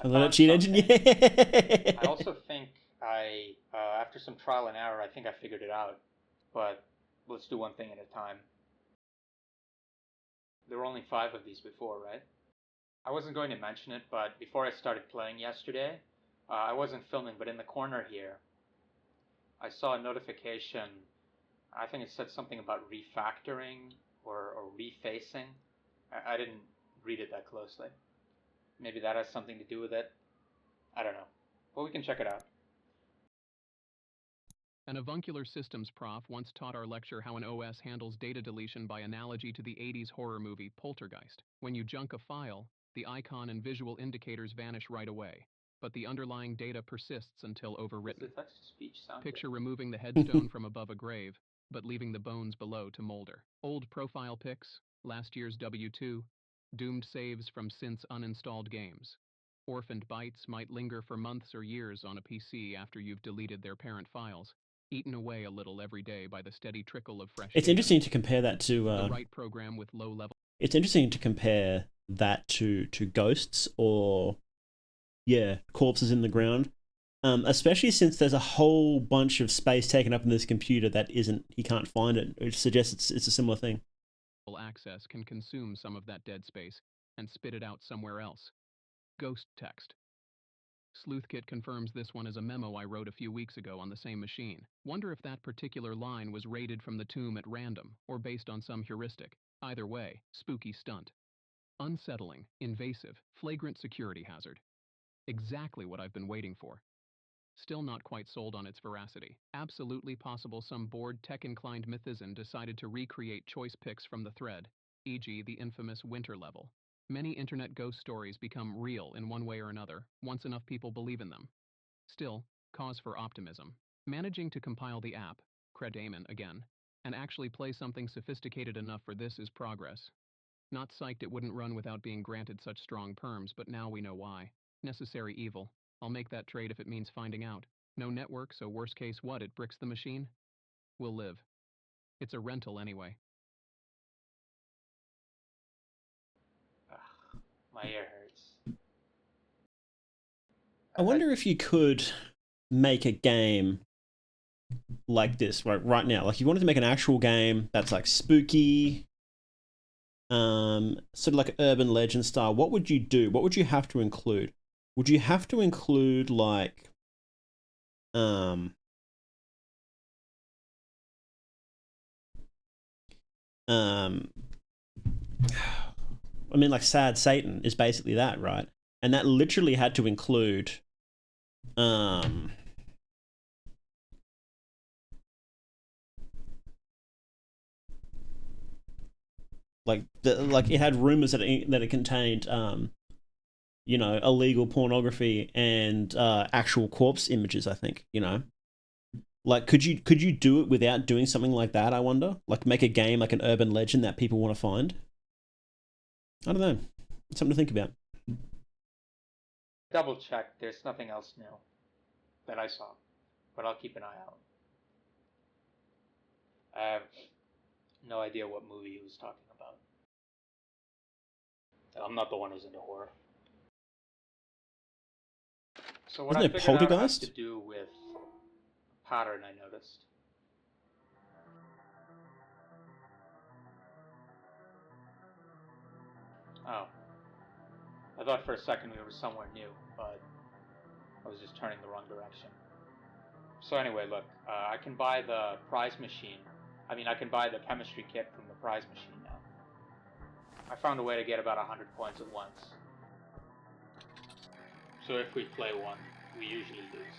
Another found cheat engine, something. yeah. I also think after some trial and error, I think I figured it out. But let's do one thing at a time. There were only 5 of these before, right? I wasn't going to mention it, but before I started playing yesterday, I wasn't filming, but in the corner here, I saw a notification. I think it said something about refactoring or refacing. I didn't read it that closely. Maybe that has something to do with it. I don't know. But we can check it out. An avuncular systems prof once taught our lecture how an OS handles data deletion by analogy to the 80s horror movie Poltergeist. When you junk a file, the icon and visual indicators vanish right away, but the underlying data persists until overwritten. Does the text-to-speech sound Picture good? removing the headstone from above a grave, but leaving the bones below to molder. Old profile pics, last year's W2, doomed saves from since uninstalled games. Orphaned bytes might linger for months or years on a PC after you've deleted their parent files, eaten away a little every day by the steady trickle of fresh It's data. interesting to compare that to. The right program with low level. It's interesting to compare that to ghosts or, yeah, corpses in the ground. Especially since there's a whole bunch of space taken up in this computer that isn't. He can't find it. Which suggests it's a similar thing. Access can consume some of that dead space and spit it out somewhere else. Ghost text. Sleuthkit confirms this one is a memo I wrote a few weeks ago on the same machine. Wonder if that particular line was raided from the tomb at random or based on some heuristic. Either way, spooky stunt. Unsettling, invasive, flagrant security hazard. Exactly what I've been waiting for. Still not quite sold on its veracity. Absolutely possible some bored, tech-inclined mythizen decided to recreate choice picks from the thread, e.g. the infamous winter level. Many internet ghost stories become real in one way or another, once enough people believe in them. Still, cause for optimism. Managing to compile the app, Damon again, and actually play something sophisticated enough for this is progress. Not psyched it wouldn't run without being granted such strong perms, but now we know why. Necessary evil. I'll make that trade if it means finding out. No network, so worst case what, it bricks the machine? We'll live. It's a rental anyway. Ugh, my ear hurts. I wonder if you could make a game like this right now. Like, you wanted to make an actual game that's like spooky, sort of like urban legend style. What would you do? What would you have to include? Would you have to include like I mean, like Sad Satan is basically that, right? And that literally had to include, like it had rumors that it contained, illegal pornography and actual corpse images. I think, like could you do it without doing something like that? I wonder, like make a game like an urban legend that people want to find. I don't know. It's something to think about. Double check. There's nothing else new that I saw, but I'll keep an eye out. I have no idea what movie he was talking about. I'm not the one who's into horror. So what Wasn't I it figured out has Poltergeist? to do with a pattern I noticed. Oh. I thought for a second we were somewhere new, but I was just turning the wrong direction. So anyway, look, I can buy the prize machine. I can buy the chemistry kit from the prize machine now. I found a way to get about 100 points at once. So if we play one, we usually lose.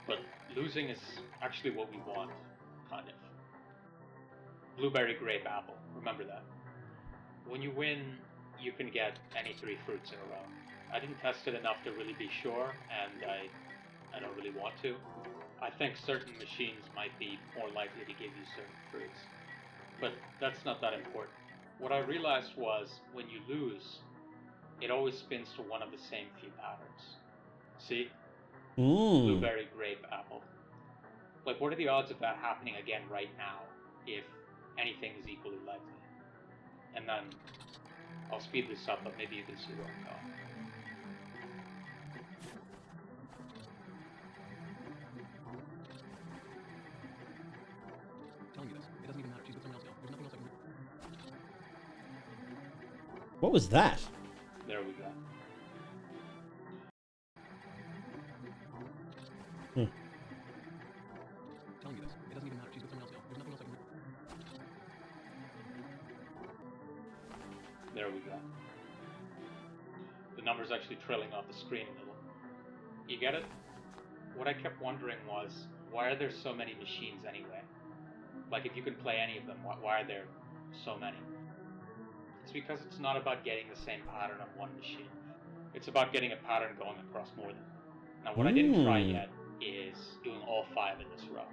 But losing is actually what we want, kind of. Blueberry, grape, apple. Remember that. When you win, you can get any 3 fruits in a row. I didn't test it enough to really be sure, and I don't really want to. I think certain machines might be more likely to give you certain fruits. But that's not that important. What I realized was, when you lose, it always spins to one of the same few patterns. See? Blueberry, grape, apple. Like, what are the odds of that happening again right now, if anything is equally likely? And then, I'll speed this up, but maybe you can see where I'm going. Telling you this. It doesn't even matter. She's with someone else now. There's nothing else I can do. What was that? There we go. Telling you this. It doesn't even matter. She's with someone else now. There's nothing else I can do. There we go. The number's actually trailing off the screen a little. You get it? What I kept wondering was, why are there so many machines anyway? Like, if you can play any of them, why are there so many? It's because it's not about getting the same pattern on one machine. It's about getting a pattern going across more than one. Now, what I didn't try yet is doing all 5 in this row.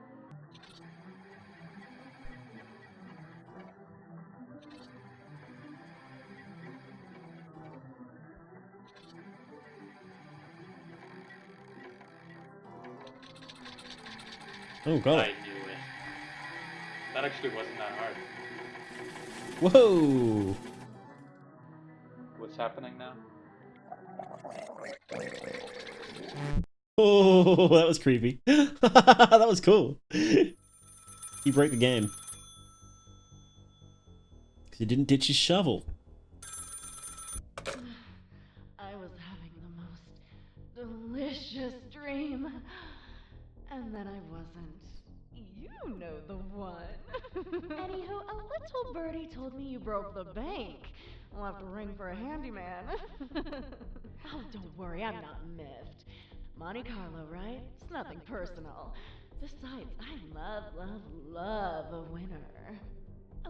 Oh god. I knew it. That actually wasn't that hard. Whoa. What's happening now? Oh, that was creepy. That was cool. He broke the game. Because he didn't ditch his shovel. I was having the most delicious dream. And then I wasn't. You know the one. Anywho, a little birdie told me you broke the bank. I'll have to ring for a handyman. Oh, don't worry, I'm not miffed. Monte Carlo, right? It's nothing personal. Besides, I love a winner.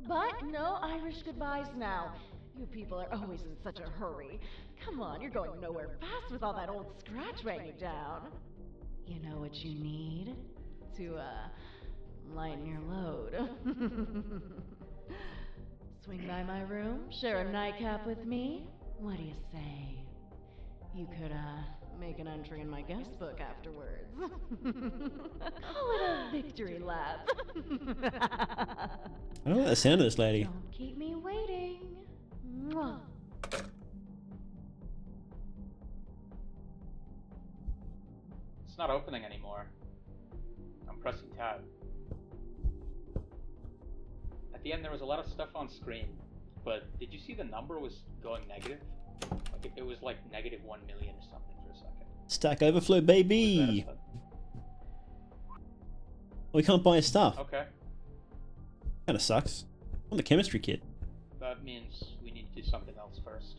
But no Irish goodbyes now. You people are always in such a hurry. Come on, you're going nowhere fast with all that old scratch weighing you down. You know what you need? To, lighten your load. Swing by my room, share a nightcap with me? What do you say? You could, make an entry in my guest book afterwards. Call it a victory lap. I don't like the sound of this lady. Don't keep me waiting. Mwah. It's not opening anymore. I'm pressing tab. At the end there was a lot of stuff on screen, but did you see the number was going negative? Like it was like negative 1 million or something for a second. Stack Overflow, baby! We can't buy his stuff. Okay. Kinda sucks. On the chemistry kit. That means we need to do something else first.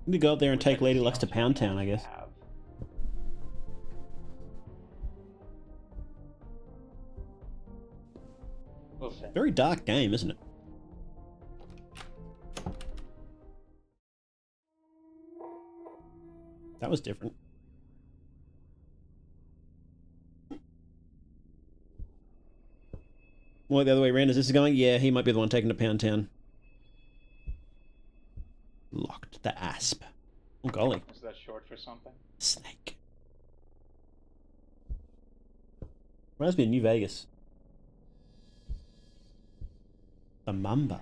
We need to go up there and We'd take like to Lady see Lux how to much Pound money Town, I we guess. have. We'll see. Very dark game, isn't it? That was different. Well, the other way around as this is going? Yeah, he might be the one taking to Pound Town. Locked the asp. Oh, golly. Is that short for something? Snake. Reminds me of New Vegas. The Mamba.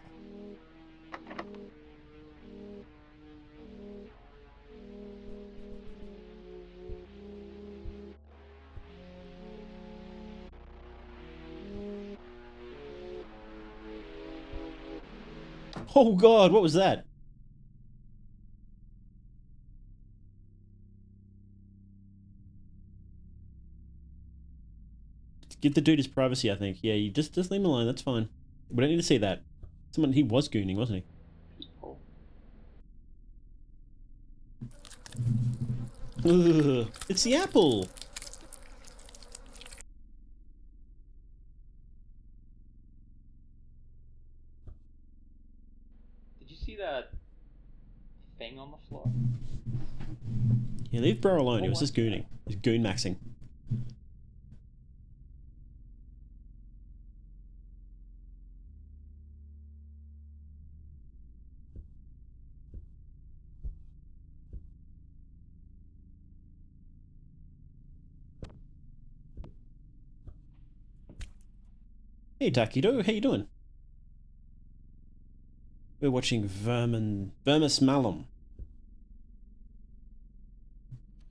Oh god, what was that? Give the dude his privacy, I think. Yeah, you just leave him alone, that's fine. We don't need to see that. Someone, he was gooning, wasn't he? Oh. Ugh, it's the apple! Did you see that thing on the floor? Yeah, leave bro alone, he Oh, was just gooning. He's goon maxing. Hey Takido, how you doing? We're watching Vermis Malum.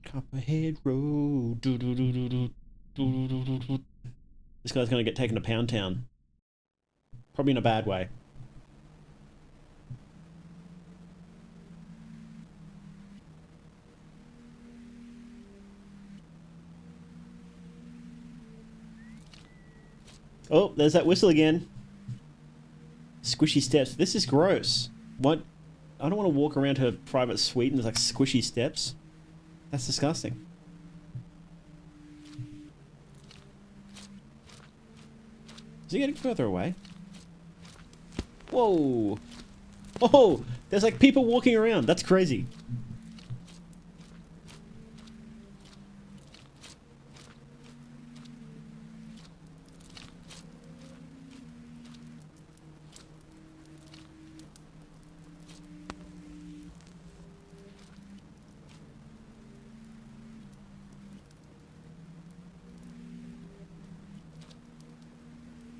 Copperhead Road. This guy's gonna get taken to Pound Town. Probably in a bad way. Oh, there's that whistle again. Squishy steps. This is gross. What? I don't want to walk around her private suite and there's like squishy steps. That's disgusting. Is he getting further away? Whoa. Oh, there's like people walking around. That's crazy.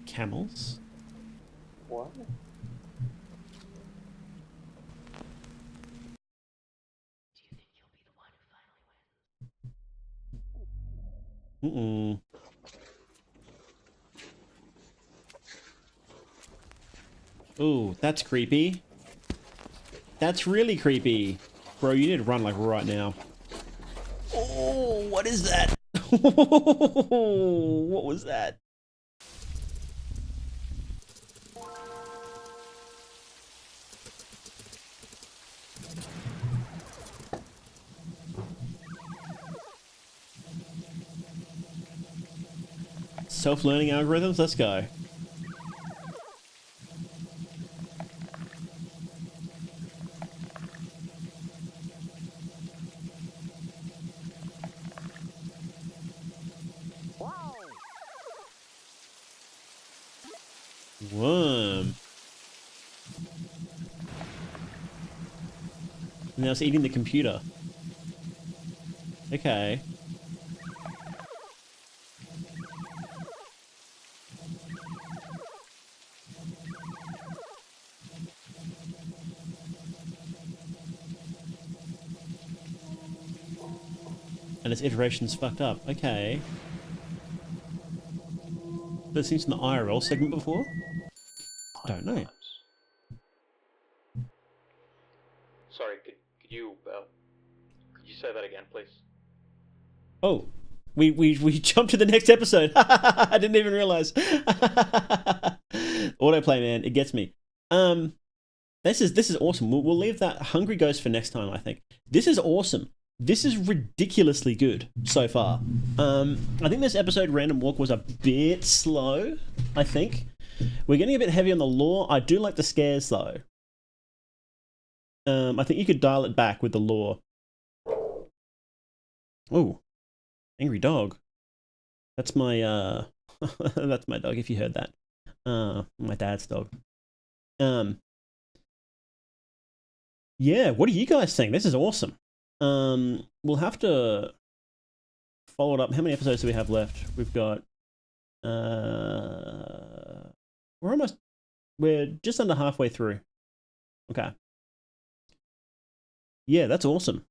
Camels? What? Mm-mm. Ooh, that's creepy. That's really creepy. Bro, you need to run like right now. Oh, what is that? What was that? Self-learning algorithms, let's go. Worm. Now it's eating the computer. Okay. And its iteration's fucked up. Okay. But seen in the IRL segment before? I don't know. Sorry, could You say that again, please. Oh, we jumped to the next episode. I didn't even realize. Autoplay, man, it gets me. This is awesome. We'll leave that Hungry Ghost for next time, I think. This is awesome. This is ridiculously good so far. I think this episode Random Walk was a bit slow, I think. We're getting a bit heavy on the lore. I do like the scares though. I think you could dial it back with the lore. Oh, angry dog. That's my that's my dog if you heard that. My dad's dog. Yeah, what do you guys think? This is awesome. We'll have to follow it up. How many episodes do we have left? We've got we're just under halfway through. Okay. Yeah, that's awesome.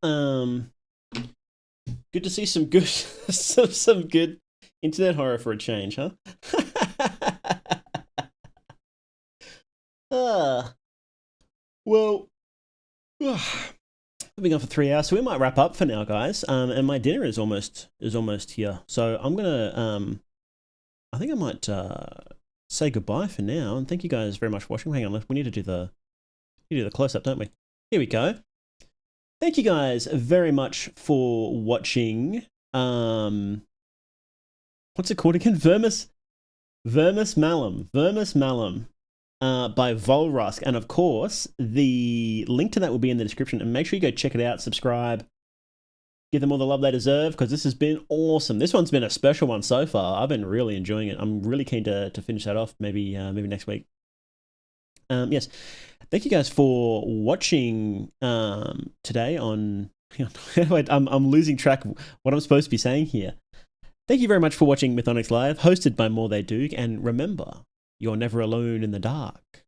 Good to see some good some good internet horror for a change, huh? Well, we've been on for 3 hours, so we might wrap up for now, guys. And my dinner is almost here, so I'm gonna I think I might say goodbye for now, and thank you guys very much for watching. Hang on, we need to do the close up, don't we? Here we go. Thank you guys very much for watching. What's it called again? Vermis Malum. Vermis Malum. By Volrusk, and of course the link to that will be in the description, and make sure you go check it out, subscribe, give them all the love they deserve, because this has been awesome. This one's been a special one so far. I've been really enjoying it. I'm really keen to finish that off, maybe next week. Yes, thank you guys for watching today on I'm losing track of what I'm supposed to be saying here. Thank you very much for watching Mythonics Live, hosted by More They Do, and remember, you're never alone in the dark.